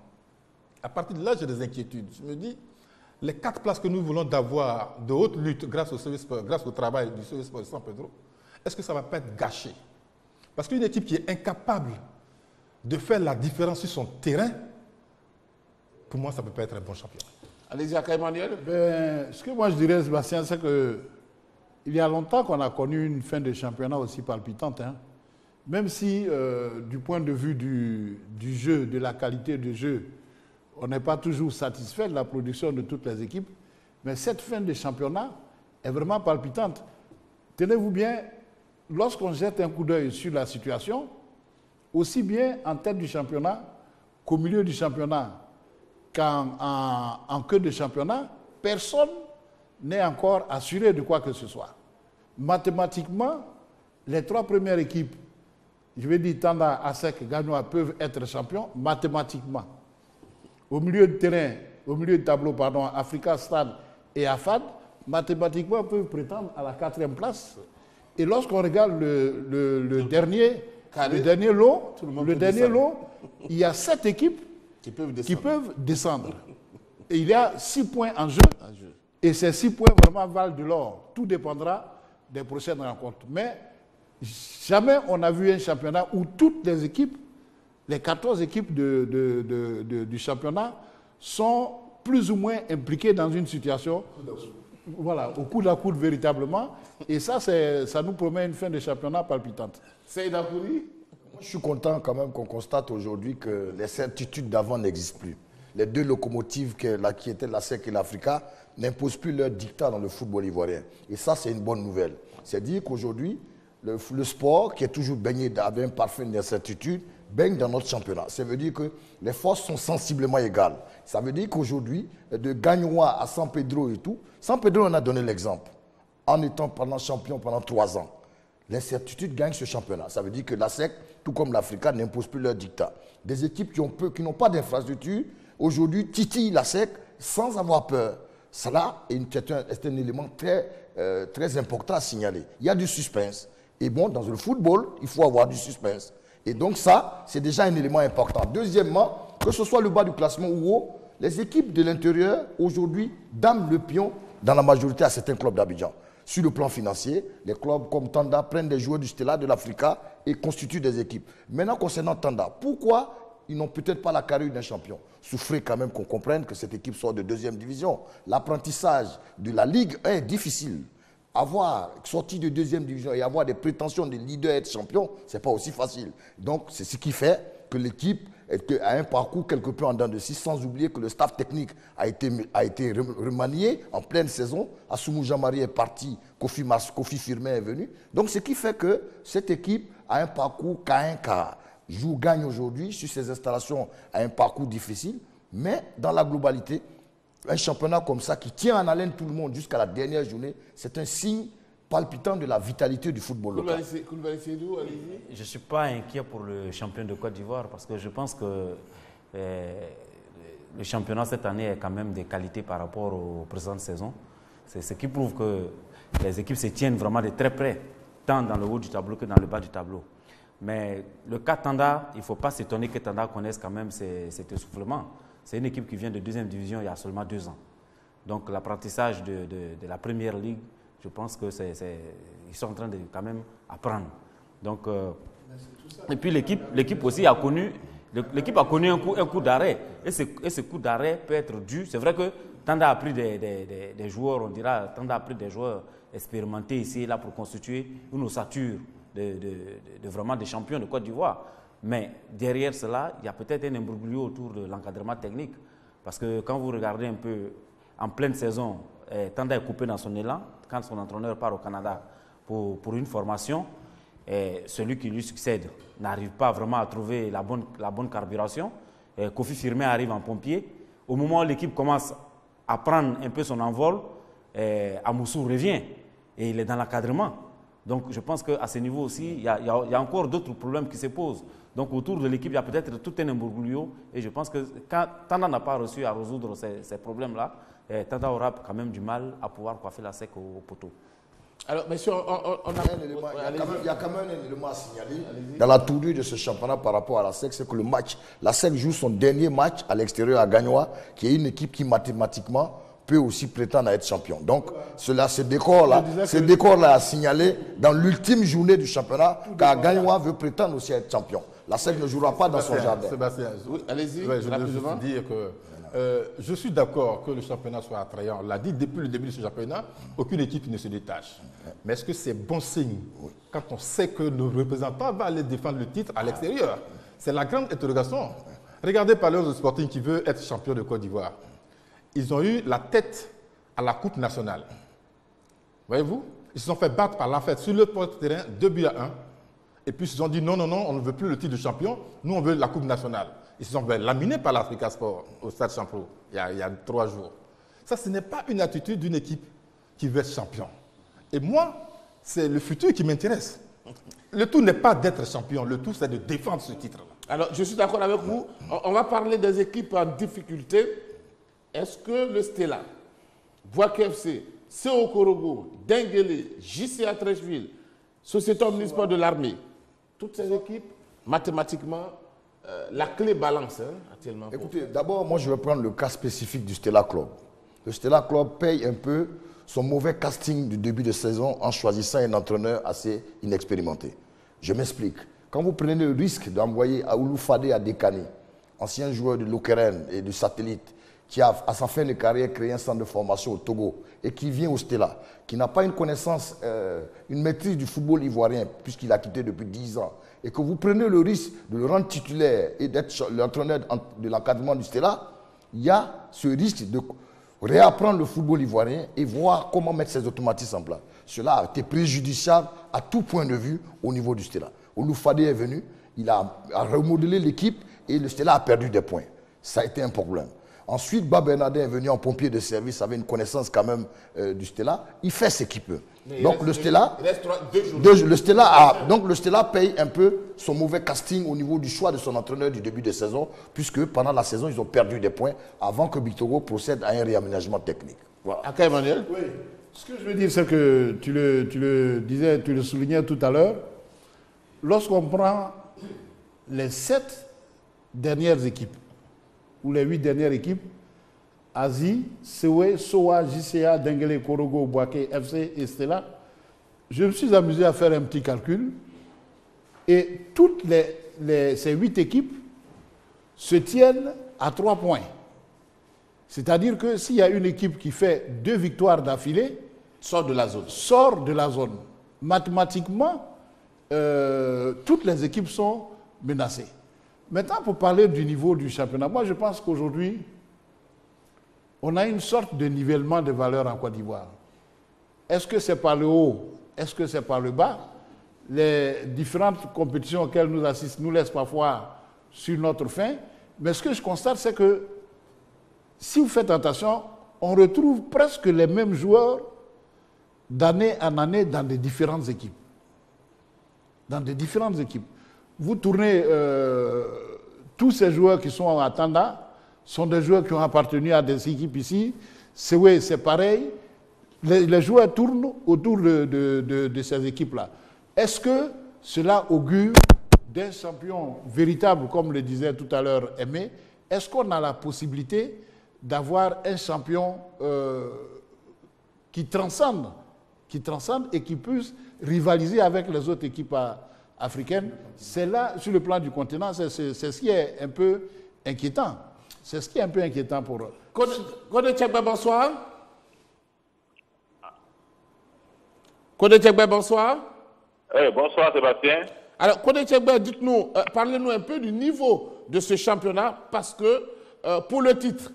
Speaker 5: À partir de là, j'ai des inquiétudes. Je me dis, les 4 places que nous voulons d'avoir de haute lutte grâce au travail du CVSP de San Pedro, est-ce que ça ne va pas être gâché? Parce qu'une équipe qui est incapable de faire la différence sur son terrain, pour moi, ça ne peut pas être un bon champion.
Speaker 2: Allez-y, Aka Emmanuel.
Speaker 6: Ce que moi je dirais, Sébastien, c'est que il y a longtemps qu'on a connu une fin de championnat aussi palpitante. Hein. Même si, du point de vue du jeu, de la qualité du jeu, on n'est pas toujours satisfait de la production de toutes les équipes, mais cette fin de championnat est vraiment palpitante. Tenez-vous bien, lorsqu'on jette un coup d'œil sur la situation, aussi bien en tête du championnat qu'au milieu du championnat, qu'en queue de championnat, personne n'est encore assuré de quoi que ce soit. Mathématiquement, les 3 premières équipes, je vais dire Tanda, ASEC, Gagnoa, peuvent être champions mathématiquement. Au milieu de terrain, au milieu de tableau, pardon, Africa Stade et AFAD, mathématiquement, peuvent prétendre à la 4e place. Et lorsqu'on regarde le dernier lot, il y a 7 équipes qui peuvent descendre. Et il y a 6 points en jeu. Et ces 6 points vraiment valent de l'or. Tout dépendra des prochaines rencontres. Mais jamais on a vu un championnat où toutes les équipes, les 14 équipes du championnat, sont plus ou moins impliquées dans une situation, voilà, au coude à coude véritablement. Et ça nous promet une fin de championnat palpitante.
Speaker 2: Seyd Akouri?
Speaker 3: Je suis content quand même qu'on constate aujourd'hui que les certitudes d'avant n'existent plus. Les 2 locomotives qui étaient la SEC et l'Africa n'imposent plus leur dictat dans le football ivoirien. Et ça, c'est une bonne nouvelle. C'est-à-dire qu'aujourd'hui, le sport, qui est toujours baigné avec un parfum d'incertitude, baigne dans notre championnat. Ça veut dire que les forces sont sensiblement égales. Ça veut dire qu'aujourd'hui, de Gagnoa à San Pedro et tout, San Pedro en a donné l'exemple, en étant pendant champion pendant 3 ans. L'incertitude gagne ce championnat. Ça veut dire que la SEC, tout comme l'Africa, n'impose plus leur dictat. Des équipes qui n'ont pas d'infrastructure, aujourd'hui, titillent la SEC sans avoir peur. Cela est un élément très important à signaler. Il y a du suspense. Et bon, dans le football, il faut avoir du suspense. Et donc ça, c'est déjà un élément important. Deuxièmement, que ce soit le bas du classement ou haut, les équipes de l'intérieur, aujourd'hui, dament le pion dans la majorité à certains clubs d'Abidjan. Sur le plan financier, les clubs comme Tanda prennent des joueurs du Stella, de l'Africa et constituent des équipes. Maintenant, concernant Tanda, pourquoi ils n'ont peut-être pas la carrure d'un champion? Souffrez quand même qu'on comprenne que cette équipe sort de 2e division. L'apprentissage de la Ligue est difficile. Sorti de 2e division et avoir des prétentions de leader et de champion, ce n'est pas aussi facile. Donc, c'est ce qui fait que l'équipe a un parcours quelque peu en dents de scie, sans oublier que le staff technique a été remanié en pleine saison. Assoumou Jean-Marie est parti, Kofi Firmin est venu. Donc, ce qui fait que cette équipe a un parcours K1K. Gagne aujourd'hui sur ses installations à un parcours difficile, mais dans la globalité, un championnat comme ça qui tient en haleine tout le monde jusqu'à la dernière journée, c'est un signe palpitant de la vitalité du football local.
Speaker 4: Je ne suis pas inquiet pour le champion de Côte d'Ivoire parce que je pense que le championnat cette année a quand même des qualités par rapport aux précédentes saisons. C'est ce qui prouve que les équipes se tiennent vraiment de très près, tant dans le haut du tableau que dans le bas du tableau. Mais le cas Tanda, il ne faut pas s'étonner que Tanda connaisse quand même cet essoufflement. C'est une équipe qui vient de 2e division il y a seulement 2 ans. Donc l'apprentissage de la première ligue, je pense qu'ils sont en train de quand même apprendre. Donc, et puis l'équipe aussi a connu, un coup d'arrêt. Et ce coup d'arrêt peut être dû. C'est vrai que Tanda a pris des joueurs, on dira, Tanda a pris des joueurs expérimentés ici et là pour constituer une ossature de vraiment des champions de Côte d'Ivoire. Mais derrière cela, il y a peut-être un imbroglio autour de l'encadrement technique. Parce que quand vous regardez un peu en pleine saison, Tanda est coupé dans son élan quand son entraîneur part au Canada pour une formation. Celui qui lui succède n'arrive pas vraiment à trouver la bonne carburation. Kofi Firmin arrive en pompier. Au moment où l'équipe commence à prendre un peu son envol, Amoussou revient et il est dans l'encadrement. Donc je pense qu'à ce niveau aussi, il y a encore d'autres problèmes qui se posent. Donc autour de l'équipe, il y a peut-être tout un imbroglio. Et je pense que quand Tanda n'a pas réussi à résoudre ces problèmes-là, Tanda aura quand même du mal à pouvoir coiffer la SEC au poteau.
Speaker 2: Alors, messieurs,
Speaker 3: il y a quand même un élément à signaler dans la tournure de ce championnat par rapport à la SEC, c'est que la SEC joue son dernier match à l'extérieur à Gagnoa, qui est une équipe qui mathématiquement peut aussi prétendre à être champion. Donc, ce décor-là à signaler dans l'ultime journée du championnat, car Gagnoa veut prétendre aussi à être champion. La SEC ne jouera pas dans son jardin.
Speaker 5: Sébastien,
Speaker 2: Oui, allez-y,
Speaker 5: ouais, je veux
Speaker 2: rapidement.
Speaker 5: juste dire que je suis d'accord que le championnat soit attrayant. On l'a dit depuis le début de ce championnat, aucune équipe ne se détache. Mais est-ce que c'est bon signe quand on sait que nos représentants vont aller défendre le titre à l'extérieur? C'est la grande interrogation. Regardez par exemple le Sporting qui veut être champion de Côte d'Ivoire. Ils ont eu la tête à la Coupe nationale. Voyez-vous? Ils se sont fait battre par l'enfer sur le terrain, 2-1. Et puis ils se sont dit non, on ne veut plus le titre de champion, nous on veut la Coupe nationale. Ils se sont fait laminer par l'Africa Sport au Stade Champeau il y a 3 jours. Ça, ce n'est pas une attitude d'une équipe qui veut être champion. Et moi, c'est le futur qui m'intéresse. Le tout n'est pas d'être champion, le tout c'est de défendre ce titre-là.
Speaker 2: Alors, je suis d'accord avec vous. On va parler des équipes en difficulté. Est-ce que le Stella, Bouaké FC, CO Korogo, Denguele, JCA Trècheville, Société Omnisport de l'Armée, toutes ces équipes, mathématiquement, la clé balance actuellement.
Speaker 3: Écoutez, d'abord, moi je vais prendre le cas spécifique du Stella Club. Le Stella Club paye un peu son mauvais casting du début de saison en choisissant un entraîneur assez inexpérimenté. Je m'explique. Quand vous prenez le risque d'envoyer Aoulou Fadé à Dekani, ancien joueur de Lokeren et du Satellite, qui a, à sa fin de carrière, créé un centre de formation au Togo et qui vient au Stella, qui n'a pas une connaissance, une maîtrise du football ivoirien, puisqu'il a quitté depuis 10 ans, et que vous prenez le risque de le rendre titulaire et d'être l'entraîneur de l'encadrement du Stella, il y a ce risque de réapprendre le football ivoirien et voir comment mettre ses automatismes en place. Cela a été préjudiciable à tout point de vue au niveau du Stella. Oloufadé est venu, il a remodelé l'équipe et le Stella a perdu des points. Ça a été un problème. Ensuite, Bab Bernardin est venu en pompier de service, avait une connaissance quand même du Stella. Il fait ce qu'il peut. Donc le Stella, le Stella paye un peu son mauvais casting au niveau du choix de son entraîneur du début de saison, puisque pendant la saison, ils ont perdu des points avant que Bitoro procède à un réaménagement technique.
Speaker 2: Voilà. Emmanuel.
Speaker 6: Oui. Ce que je veux dire, c'est que tu le disais, tu le soulignais tout à l'heure. Lorsqu'on prend les 7 dernières équipes, ou les 8 dernières équipes, Asie, Sewe, Soa, JCA, Denguele, Korogo, Bouaké, FC et Stella, je me suis amusé à faire un petit calcul et toutes ces 8 équipes se tiennent à 3 points. C'est-à-dire que s'il y a une équipe qui fait 2 victoires d'affilée, sort de la zone. Mathématiquement, toutes les équipes sont menacées. Maintenant, pour parler du niveau du championnat, moi je pense qu'aujourd'hui, on a une sorte de nivellement de valeurs en Côte d'Ivoire. Est-ce que c'est par le haut? Est-ce que c'est par le bas? Les différentes compétitions auxquelles nous assistons nous laissent parfois sur notre faim. Mais ce que je constate, c'est que si vous faites attention, on retrouve presque les mêmes joueurs d'année en année dans des différentes équipes. Vous tournez, tous ces joueurs qui sont à Tanda sont des joueurs qui ont appartenu à des équipes ici. C'est pareil. Les joueurs tournent autour de ces équipes-là. Est-ce que cela augure d'un champion véritable, comme le disait tout à l'heure Aimé? Est-ce qu'on a la possibilité d'avoir un champion qui transcende et qui puisse rivaliser avec les autres équipes africaines? C'est là, sur le plan du continent, c'est ce qui est un peu inquiétant. C'est ce qui est un peu inquiétant pour eux.
Speaker 2: Kode Tchekbe, bonsoir. Kode Tchekbe, bonsoir.
Speaker 9: Bonsoir Sébastien.
Speaker 2: Alors, Kode Tchekbe, dites-nous, parlez-nous un peu du niveau de ce championnat, parce que pour le titre,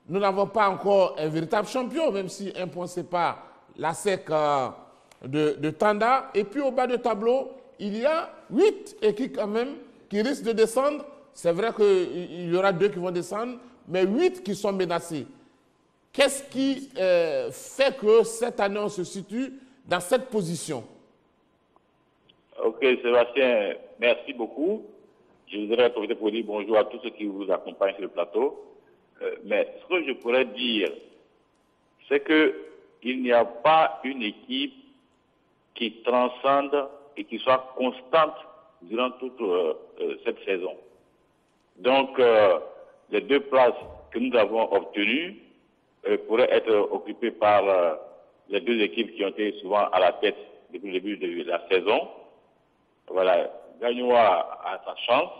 Speaker 2: nous n'avons pas encore un véritable champion, même si un point sépare la SEC de Tanda. Et puis au bas du tableau, il y a 8 équipes quand même qui risquent de descendre. C'est vrai qu'il y aura 2 qui vont descendre, mais 8 qui sont menacés. Qu'est-ce qui fait que cette année on se situe dans cette position?
Speaker 9: Ok Sébastien, merci beaucoup. Je voudrais profiter pour dire bonjour à tous ceux qui vous accompagnent sur le plateau. Mais ce que je pourrais dire, c'est qu'il n'y a pas une équipe qui transcende et qui soit constante durant toute cette saison. Donc, les 2 places que nous avons obtenues pourraient être occupées par les 2 équipes qui ont été souvent à la tête depuis le début de la saison. Voilà, Gagnoa a sa chance.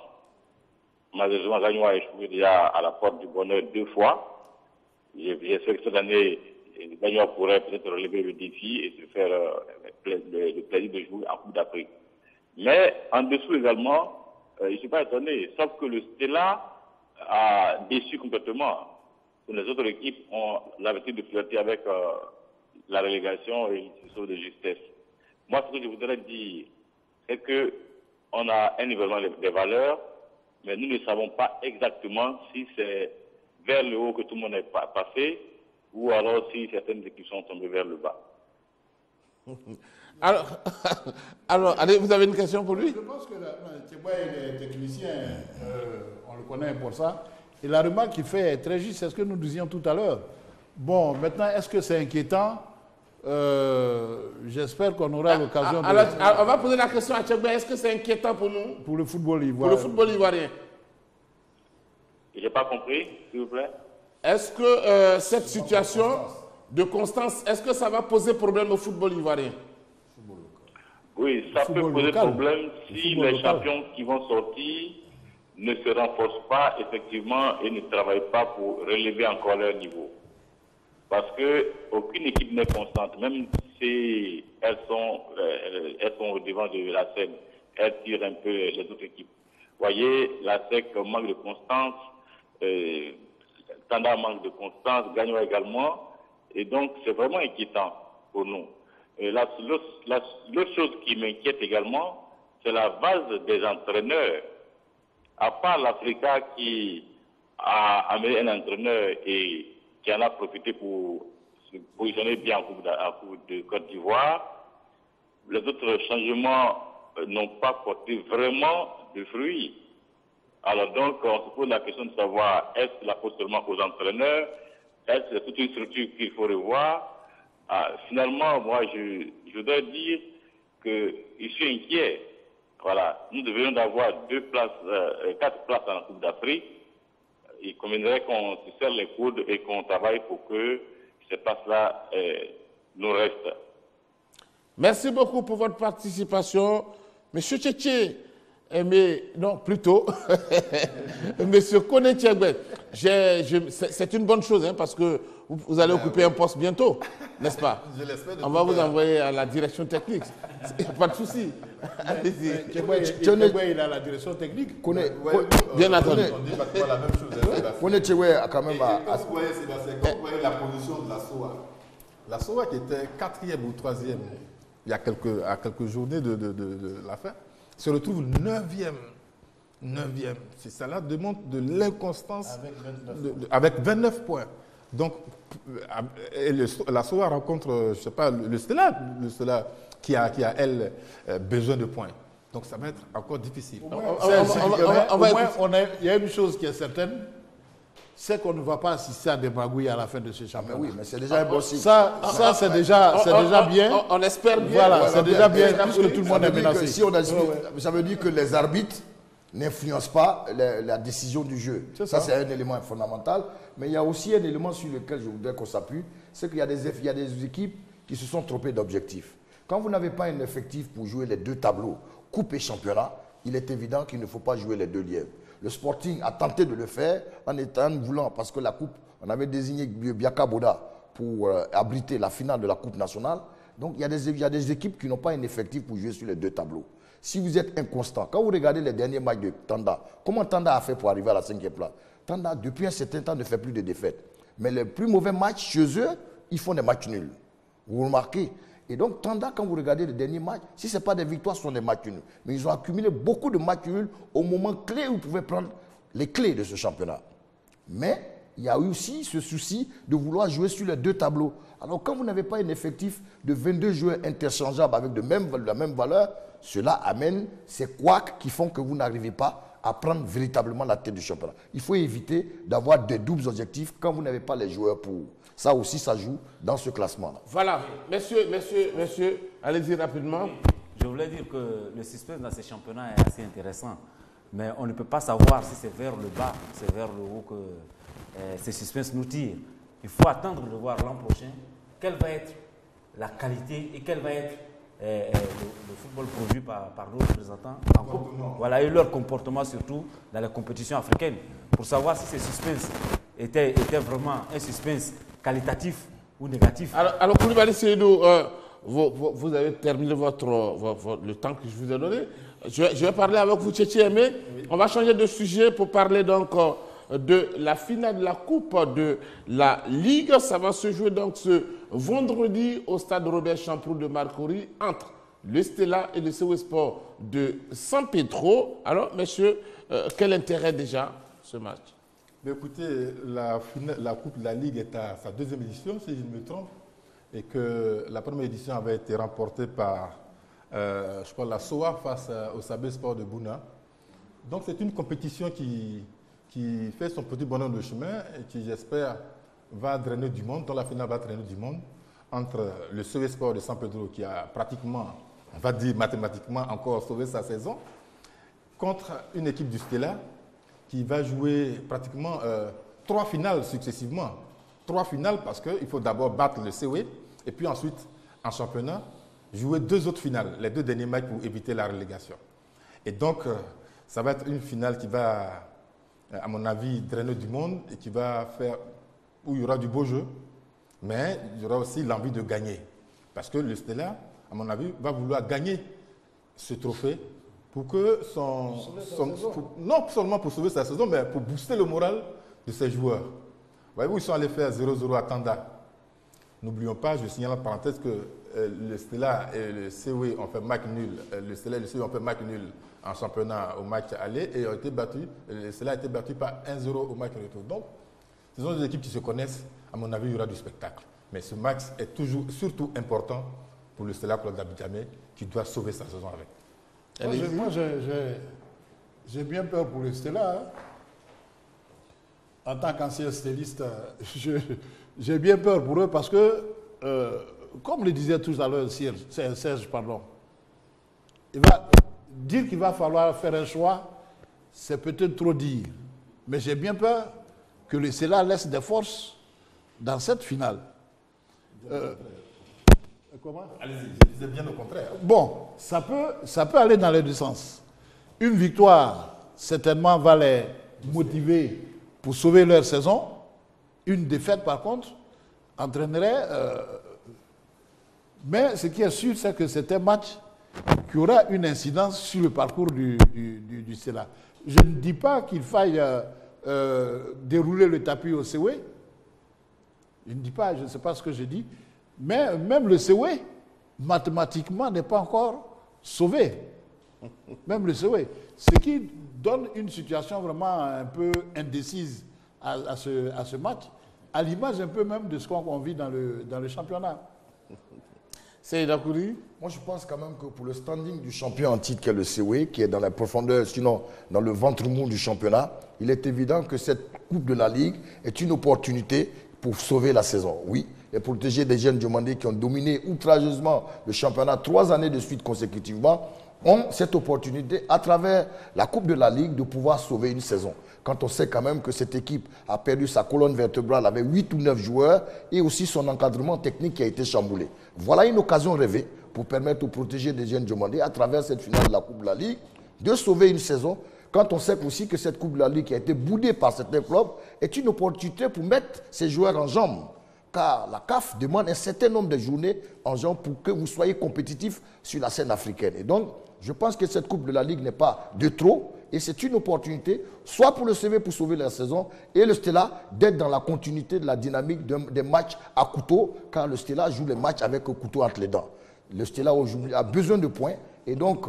Speaker 9: Malheureusement, Gagnoa a échoué déjà à la porte du bonheur 2 fois. J'espère que cette année, Gagnoa pourrait peut-être relever le défi et se faire le plaisir de jouer en Coupe d'Afrique. Mais en dessous également, je ne suis pas étonné, sauf que le Stella a déçu complètement. Les autres équipes ont l'habitude de flirter avec la relégation et ils se sauvent de justesse. Moi, ce que je voudrais dire, c'est qu'on a un nivellement des valeurs, mais nous ne savons pas exactement si c'est vers le haut que tout le monde est passé ou alors si certaines équipes sont tombées vers le bas.
Speaker 2: Alors, allez, vous avez une question pour lui?
Speaker 6: Je pense que Tchekwa est technicien, on le connaît pour ça. Et la remarque qu'il fait est très juste, c'est ce que nous disions tout à l'heure. Bon, maintenant, est-ce que c'est inquiétant? J'espère qu'on aura l'occasion de...
Speaker 2: Alors, on va poser la question à Tchekwa, est-ce que c'est inquiétant pour nous?
Speaker 6: Pour le football ivoirien.
Speaker 2: Pour le football ivoirien.
Speaker 9: Je n'ai pas compris, s'il vous plaît.
Speaker 2: Est-ce que cette situation de constance, est-ce que ça va poser problème au football ivoirien?
Speaker 9: Oui, ça peut poser problème si les champions qui vont sortir ne se renforcent pas effectivement et ne travaillent pas pour relever encore leur niveau. Parce qu'aucune équipe n'est constante, même si elles sont au devant de la scène, elles tirent un peu les autres équipes. Vous voyez, la SEC manque de constance, Tanda manque de constance, Gagnoa également, et donc c'est vraiment inquiétant pour nous. L'autre chose qui m'inquiète également, c'est la base des entraîneurs. À part l'Africa qui a amené un entraîneur et qui en a profité pour se positionner bien en Coupe de Côte d'Ivoire, les autres changements n'ont pas porté vraiment de fruits. Alors donc, on se pose la question de savoir, est-ce que la faute seulement aux entraîneurs? Est-ce que c'est toute une structure qu'il faut revoir? Finalement, moi, je dois dire que je suis inquiet. Voilà, nous devrions avoir 4 places en Coupe d'Afrique. Il conviendrait qu'on se serre les coudes et qu'on travaille pour que ces places-là nous restent.
Speaker 2: Merci beaucoup pour votre participation. Monsieur Tchétché, mais non, plutôt, Monsieur Koné Tchègbè, c'est une bonne chose, hein, parce que vous allez occuper un poste bientôt, n'est-ce pas?
Speaker 5: Je l'espère.
Speaker 2: On va vous envoyer à la direction technique. Il n'y a pas de souci. Allez-y.
Speaker 6: Tchègbè, il a la direction technique.
Speaker 2: Bien entendu.
Speaker 5: On dit pratiquement la même chose.
Speaker 3: Koné Tchègbè a quand même...
Speaker 5: Quand vous voyez, Sébastien, quand vous voyez la position de la SOA, la SOA qui était 4e ou 3e il y a quelques journées de la fin, se retrouve 9e. Cela demande de l'inconstance avec 29 points. Donc, la SOA rencontre, je ne sais pas, le Stella qui a elle, besoin de points. Donc, ça va être encore difficile.
Speaker 6: Il y a une chose qui est certaine, c'est qu'on ne va pas assister à des magouilles à la fin de ce championnat.
Speaker 3: Oui, mais c'est déjà un bon signe.
Speaker 6: Ça c'est déjà bien.
Speaker 2: On espère bien.
Speaker 6: Voilà, c'est déjà bien, puisque tout le monde est menacé.
Speaker 3: Ça veut dire que les arbitres n'influencent pas la décision du jeu. Ça, c'est un élément fondamental. Mais il y a aussi un élément sur lequel je voudrais qu'on s'appuie, c'est qu'il y a des équipes qui se sont trompées d'objectifs. Quand vous n'avez pas un effectif pour jouer les 2 tableaux, coupe et championnat, il est évident qu'il ne faut pas jouer les 2 lièvres. Le Sporting a tenté de le faire en voulant, parce que la coupe, on avait désigné Biaka Boda pour abriter la finale de la Coupe nationale. Donc il y a des équipes qui n'ont pas un effectif pour jouer sur les 2 tableaux. Si vous êtes inconstant, quand vous regardez les derniers matchs de Tanda, comment Tanda a fait pour arriver à la 5e place? Tanda, depuis un certain temps, ne fait plus de défaites. Mais les plus mauvais matchs chez eux, ils font des matchs nuls. Vous remarquez? Et donc, Tanda, quand vous regardez les derniers matchs, si ce n'est pas des victoires, ce sont des matchs nuls. Mais ils ont accumulé beaucoup de matchs nuls au moment clé où ils pouvaient prendre les clés de ce championnat. Mais il y a eu aussi ce souci de vouloir jouer sur les 2 tableaux. Alors, quand vous n'avez pas un effectif de 22 joueurs interchangeables avec de la même valeur, cela amène ces couacs qui font que vous n'arrivez pas à prendre véritablement la tête du championnat. Il faut éviter d'avoir des doubles objectifs quand vous n'avez pas les joueurs pour. Ça aussi, ça joue dans ce classement-là.
Speaker 2: Voilà. Messieurs, allez-y rapidement.
Speaker 4: Je voulais dire que le suspense dans ces championnats est assez intéressant. Mais on ne peut pas savoir si c'est vers le bas, c'est vers le haut que ces suspens nous tirent. Il faut attendre de voir l'an prochain quelle va être la qualité et quelle va être le football produit par nos représentants en coupe. Voilà, et leur comportement surtout dans les compétitions africaines, pour savoir si ces suspens étaient vraiment un suspense qualitatif ou négatif.
Speaker 2: Alors Koulibaly Seydou, vous avez terminé le temps que je vous ai donné. Je vais parler avec vous, Tchétché Aimé. Oui. On va changer de sujet pour parler donc de la finale de la Coupe de la Ligue. Ça va se jouer donc ce vendredi au stade Robert Champrou de Marcory entre le Stella et le CW Sport de San Pedro. Alors, messieurs, quel intérêt déjà ce match?
Speaker 5: Mais écoutez, la Coupe de la Ligue est à sa deuxième édition, si je ne me trompe, et que la première édition avait été remportée par, je crois, la SOA face au Sabé Sport de Bouna. Donc c'est une compétition qui fait son petit bonhomme de chemin et qui, j'espère, va drainer du monde, dont la finale va drainer du monde, entre le CW Sport de San Pedro, qui a pratiquement, on va dire mathématiquement, encore sauvé sa saison, contre une équipe du Stella, qui va jouer pratiquement 3 finales successivement. 3 finales parce qu'il faut d'abord battre le CW et puis ensuite, en championnat, jouer 2 autres finales, les 2 derniers matchs pour éviter la relégation. Et donc, ça va être une finale qui va, à mon avis, drainer du monde et qui va faire, où il y aura du beau jeu, mais il y aura aussi l'envie de gagner. Parce que le Stella, à mon avis, va vouloir gagner ce trophée pour que non seulement pour sauver sa saison, mais pour booster le moral de ses joueurs. Voyez-vous, ils sont allés faire 0-0 à Tanda. N'oublions pas, je signale en parenthèse que le Stella et le CW ont fait match nul. Le Stella et le CW ont fait match nul en championnat au match aller et ont été battus. Le Stella a été battu par 1-0 au match retour. Donc, ce sont des équipes qui se connaissent. À mon avis, il y aura du spectacle. Mais ce match est surtout important pour le Stella Club d'Abidjan qui doit sauver sa saison avec.
Speaker 6: Moi, j'ai bien peur pour le Stella. Hein. En tant qu'ancien stéliste, j'ai bien peur pour eux parce que, comme le disait tout à l'heure Serge, il va dire qu'il va falloir faire un choix, c'est peut-être trop dire. Mais j'ai bien peur que le Stella laisse des forces dans cette finale. Comment?
Speaker 5: Allez-y, je disais bien au contraire.
Speaker 6: Bon, ça peut aller dans les deux sens. Une victoire, certainement, va les motiver pour sauver leur saison. Une défaite, par contre, entraînerait... mais ce qui est sûr, c'est que c'est un match qui aura une incidence sur le parcours du Stella. Je ne dis pas qu'il faille dérouler le tapis au CW. Je ne dis pas, je ne sais pas ce que je dis. Mais même le CW, mathématiquement, n'est pas encore sauvé. Même le CW. Ce qui donne une situation vraiment un peu indécise à ce match, à l'image un peu même de ce qu'on vit dans le championnat.
Speaker 2: C'est Dakouri.
Speaker 3: Moi, je pense quand même que pour le standing du champion en titre qu'est le CW, qui est dans la profondeur, sinon dans le ventre mou du championnat, il est évident que cette Coupe de la Ligue est une opportunité pour sauver la saison. Oui, et protéger des jeunes Diomandés qui ont dominé outrageusement le championnat 3 années de suite consécutivement, ont cette opportunité, à travers la Coupe de la Ligue, de pouvoir sauver une saison. Quand on sait quand même que cette équipe a perdu sa colonne vertébrale avec 8 ou 9 joueurs et aussi son encadrement technique qui a été chamboulé. Voilà une occasion rêvée pour permettre aux protégés des jeunes Diomandés, à travers cette finale de la Coupe de la Ligue, de sauver une saison. Quand on sait aussi que cette Coupe de la Ligue qui a été boudée par certains clubs est une opportunité pour mettre ces joueurs en jambes. Car la CAF demande un certain nombre de journées en jambes pour que vous soyez compétitifs sur la scène africaine. Et donc, je pense que cette Coupe de la Ligue n'est pas de trop. Et c'est une opportunité, soit pour le CV pour sauver la saison, et le Stella d'être dans la continuité de la dynamique des matchs à couteau, car le Stella joue les matchs avec un couteau entre les dents. Le Stella aujourd'hui a besoin de points, et donc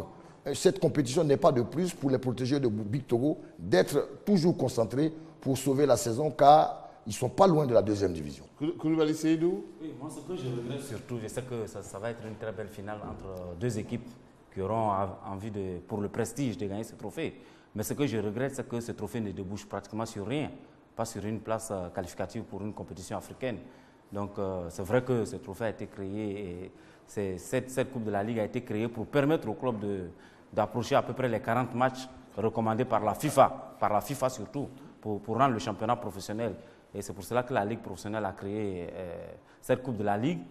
Speaker 3: cette compétition n'est pas de plus pour les protégés de Big Togo d'être toujours concentrés pour sauver la saison, car ils ne sont pas loin de la deuxième division.
Speaker 2: Koulibaly Seydou.
Speaker 4: Oui, moi, ce que je regrette surtout, je sais que ça va être une très belle finale entre 2 équipes qui auront envie, pour le prestige, de gagner ce trophée. Mais ce que je regrette, c'est que ce trophée ne débouche pratiquement sur rien, pas sur une place qualificative pour une compétition africaine. Donc, c'est vrai que ce trophée a été créé, et cette Coupe de la Ligue a été créée pour permettre au club d'approcher à peu près les 40 matchs recommandés par la FIFA surtout, pour rendre le championnat professionnel. Et c'est pour cela que la Ligue professionnelle a créé cette Coupe de la Ligue.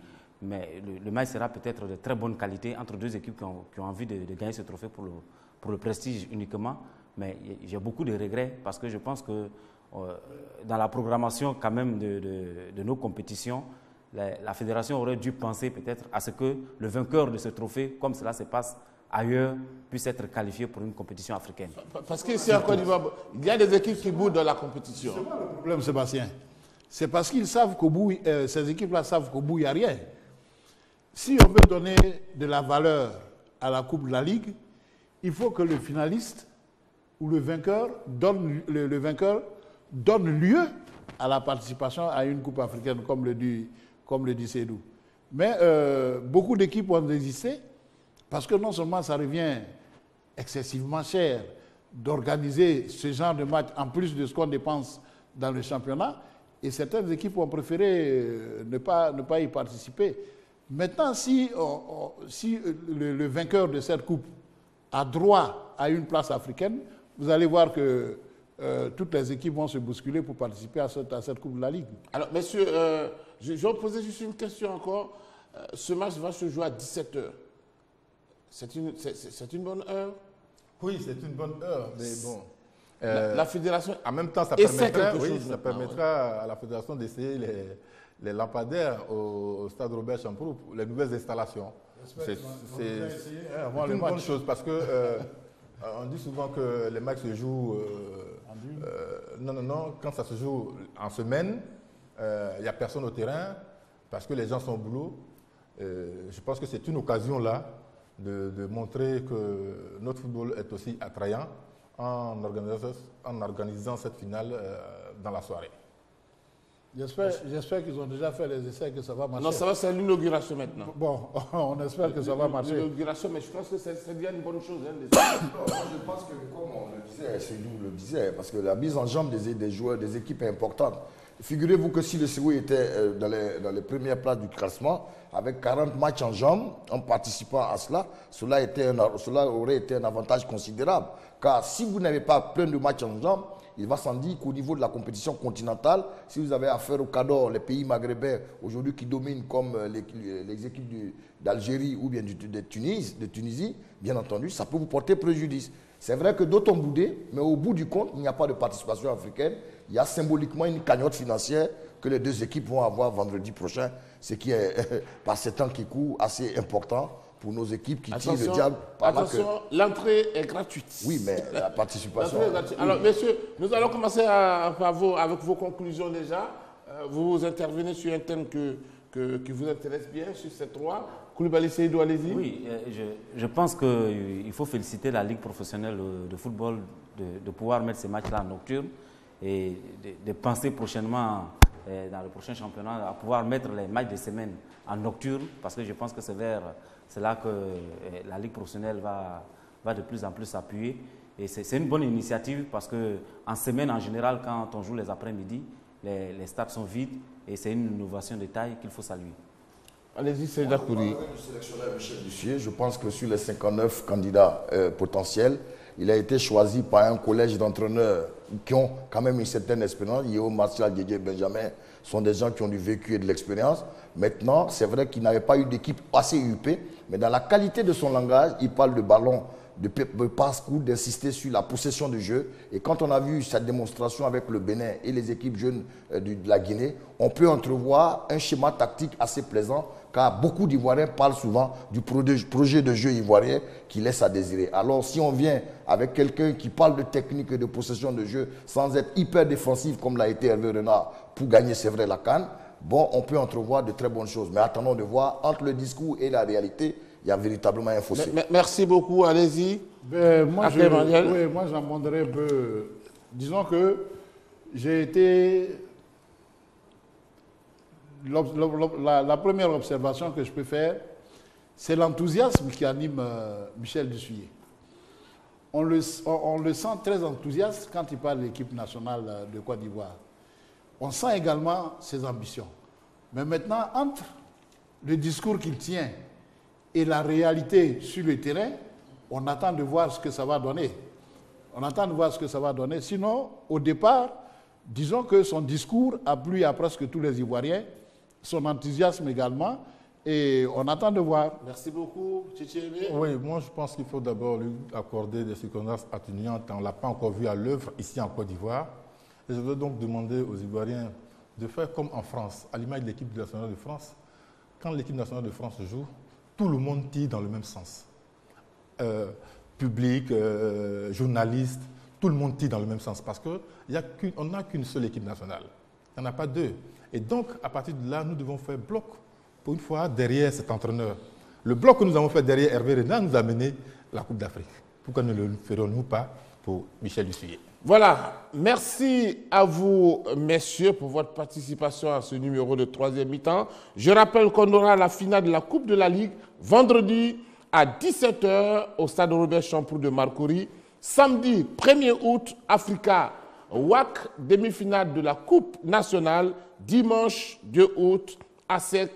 Speaker 4: Mais le match sera peut-être de très bonne qualité entre deux équipes qui ont envie de gagner ce trophée pour le prestige uniquement. Mais j'ai beaucoup de regrets parce que je pense que dans la programmation quand même de nos compétitions, la fédération aurait dû penser peut-être à ce que le vainqueur de ce trophée, comme cela se passe ailleurs, puisse être qualifié pour une compétition africaine.
Speaker 2: Parce qu'ici en Côte d'Ivoire, il y a des équipes qui boudent dans la compétition.
Speaker 6: C'est pas le problème, Sébastien. C'est parce qu'ils savent qu'au bout, ces équipes-là savent qu'au bout, il n'y a rien. Si on veut donner de la valeur à la Coupe de la Ligue, il faut que le finaliste ou le vainqueur donne lieu à la participation à une Coupe africaine, comme le dit Seydou. Mais beaucoup d'équipes ont résisté parce que non seulement ça revient excessivement cher d'organiser ce genre de match en plus de ce qu'on dépense dans le championnat, et certaines équipes ont préféré ne pas y participer. Maintenant, si le vainqueur de cette coupe a droit à une place africaine, vous allez voir que toutes les équipes vont se bousculer pour participer à cette Coupe de la Ligue.
Speaker 2: Alors, messieurs, je vais poser juste une question encore. Ce match va se jouer à 17h. C'est une bonne heure?
Speaker 5: Oui, c'est une bonne heure, mais bon.
Speaker 2: La fédération.
Speaker 5: En même temps, ça permettra à la fédération d'essayer les lampadaires au stade Robert Champrou, les nouvelles installations. C'est une bonne chose parce que on dit souvent que les matchs se jouent. Non, quand ça se joue en semaine, il n'y a personne au terrain parce que les gens sont au boulot. Je pense que c'est une occasion là de montrer que notre football est aussi attrayant en organisant cette finale dans la soirée.
Speaker 6: J'espère qu'ils ont déjà fait les essais et que ça va marcher.
Speaker 2: Non, ça va, c'est l'inauguration maintenant.
Speaker 6: Bon, on espère que ça va marcher.
Speaker 2: L'inauguration, mais je pense que c'est bien une bonne chose.
Speaker 3: Moi, je pense que, comme on le disait, c'est nous le disait, parce que la mise en jambe des joueurs, des équipes est importante. Figurez-vous que si le Ségou était dans les premières places du classement, avec 40 matchs en jambes, en participant à cela, cela aurait été un avantage considérable. Car si vous n'avez pas plein de matchs en jambes, il va sans dire qu'au niveau de la compétition continentale, si vous avez affaire au Cador, les pays maghrébins aujourd'hui qui dominent comme les équipes d'Algérie ou bien de Tunisie, bien entendu, ça peut vous porter préjudice. C'est vrai que d'autres ont boudé, mais au bout du compte, il n'y a pas de participation africaine. Il y a symboliquement une cagnotte financière que les deux équipes vont avoir vendredi prochain, ce qui est, par ces temps qui courent, assez important pour nos équipes qui tirent le diable par là.
Speaker 2: Attention, l'entrée est gratuite.
Speaker 3: Oui, mais la participation...
Speaker 2: L'entrée est gratuite. Alors, messieurs, nous allons commencer avec vos conclusions déjà. Vous intervenez sur un thème qui vous intéresse bien, sur ces trois. Koulibaly Seydou, allez-y.
Speaker 4: Oui, je pense qu'il faut féliciter la Ligue professionnelle de football de pouvoir mettre ces matchs-là en nocturne et de penser prochainement, dans le prochain championnat, à pouvoir mettre les matchs de semaine en nocturne, parce que je pense que c'est là que la Ligue professionnelle va de plus en plus s'appuyer. Et c'est une bonne initiative parce qu'en semaine, en général, quand on joue les après-midi, les stades sont vides et c'est une innovation de taille qu'il faut saluer.
Speaker 2: Allez-y, c'est Dakouri.
Speaker 3: Le sélectionneur Michel Dussier, je pense que sur les 59 candidats potentiels, il a été choisi par un collège d'entraîneurs qui ont quand même une certaine expérience. Yeo, Martial, Didier, Benjamin sont des gens qui ont du vécu et de l'expérience. Maintenant, c'est vrai qu'il n'avait pas eu d'équipe assez huppée, mais dans la qualité de son langage, il parle de ballon, de passe-coup, d'insister sur la possession du jeu. Et quand on a vu sa démonstration avec le Bénin et les équipes jeunes de la Guinée, on peut entrevoir un schéma tactique assez plaisant, car beaucoup d'Ivoiriens parlent souvent du projet de jeu ivoirien qui laisse à désirer. Alors si on vient avec quelqu'un qui parle de technique et de possession de jeu sans être hyper défensif comme l'a été Hervé Renard pour gagner, c'est vrai, la CAN, bon, on peut entrevoir de très bonnes choses. Mais attendons de voir, entre le discours et la réalité, il y a véritablement un fossé.
Speaker 2: Merci beaucoup, allez-y.
Speaker 6: Moi, j'abonderai un peu. Disons que j'ai été... La première observation que je peux faire, c'est l'enthousiasme qui anime Michel Dussier. On le sent très enthousiaste quand il parle de l'équipe nationale de Côte d'Ivoire. On sent également ses ambitions. Mais maintenant, entre le discours qu'il tient et la réalité sur le terrain, on attend de voir ce que ça va donner. On attend de voir ce que ça va donner. Sinon, au départ, disons que son discours a plu à presque tous les Ivoiriens, son enthousiasme également, et on attend de voir.
Speaker 2: Merci beaucoup, Tchétchémé.
Speaker 5: Oui, moi je pense qu'il faut d'abord lui accorder des circonstances atténuantes. On ne l'a pas encore vu à l'œuvre ici en Côte d'Ivoire. Et je veux donc demander aux Ivoiriens de faire comme en France, à l'image de l'équipe nationale de France. Quand l'équipe nationale de France joue, tout le monde tire dans le même sens. Public, journaliste, tout le monde tire dans le même sens parce qu'on n'a qu'une seule équipe nationale. Il n'y en a pas deux. Et donc, à partir de là, nous devons faire bloc pour une fois derrière cet entraîneur. Le bloc que nous avons fait derrière Hervé Renard nous a mené la Coupe d'Afrique. Pourquoi ne le ferons-nous pas pour Michel Dussuyer?
Speaker 2: Voilà, merci à vous, messieurs, pour votre participation à ce numéro de 3e mi-temps. Je rappelle qu'on aura la finale de la Coupe de la Ligue vendredi à 17 h au stade Robert Champoux de Marcory. Samedi 1er août, Africa WAC, demi-finale de la Coupe nationale. Dimanche 2 août, ASEC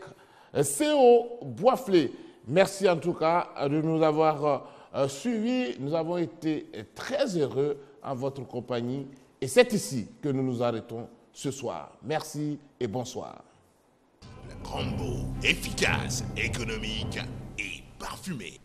Speaker 2: CO Boisflé. Merci en tout cas de nous avoir suivis. Nous avons été très heureux en votre compagnie. Et c'est ici que nous nous arrêtons ce soir. Merci et bonsoir.
Speaker 1: Grandbo, efficace, économique et parfumé.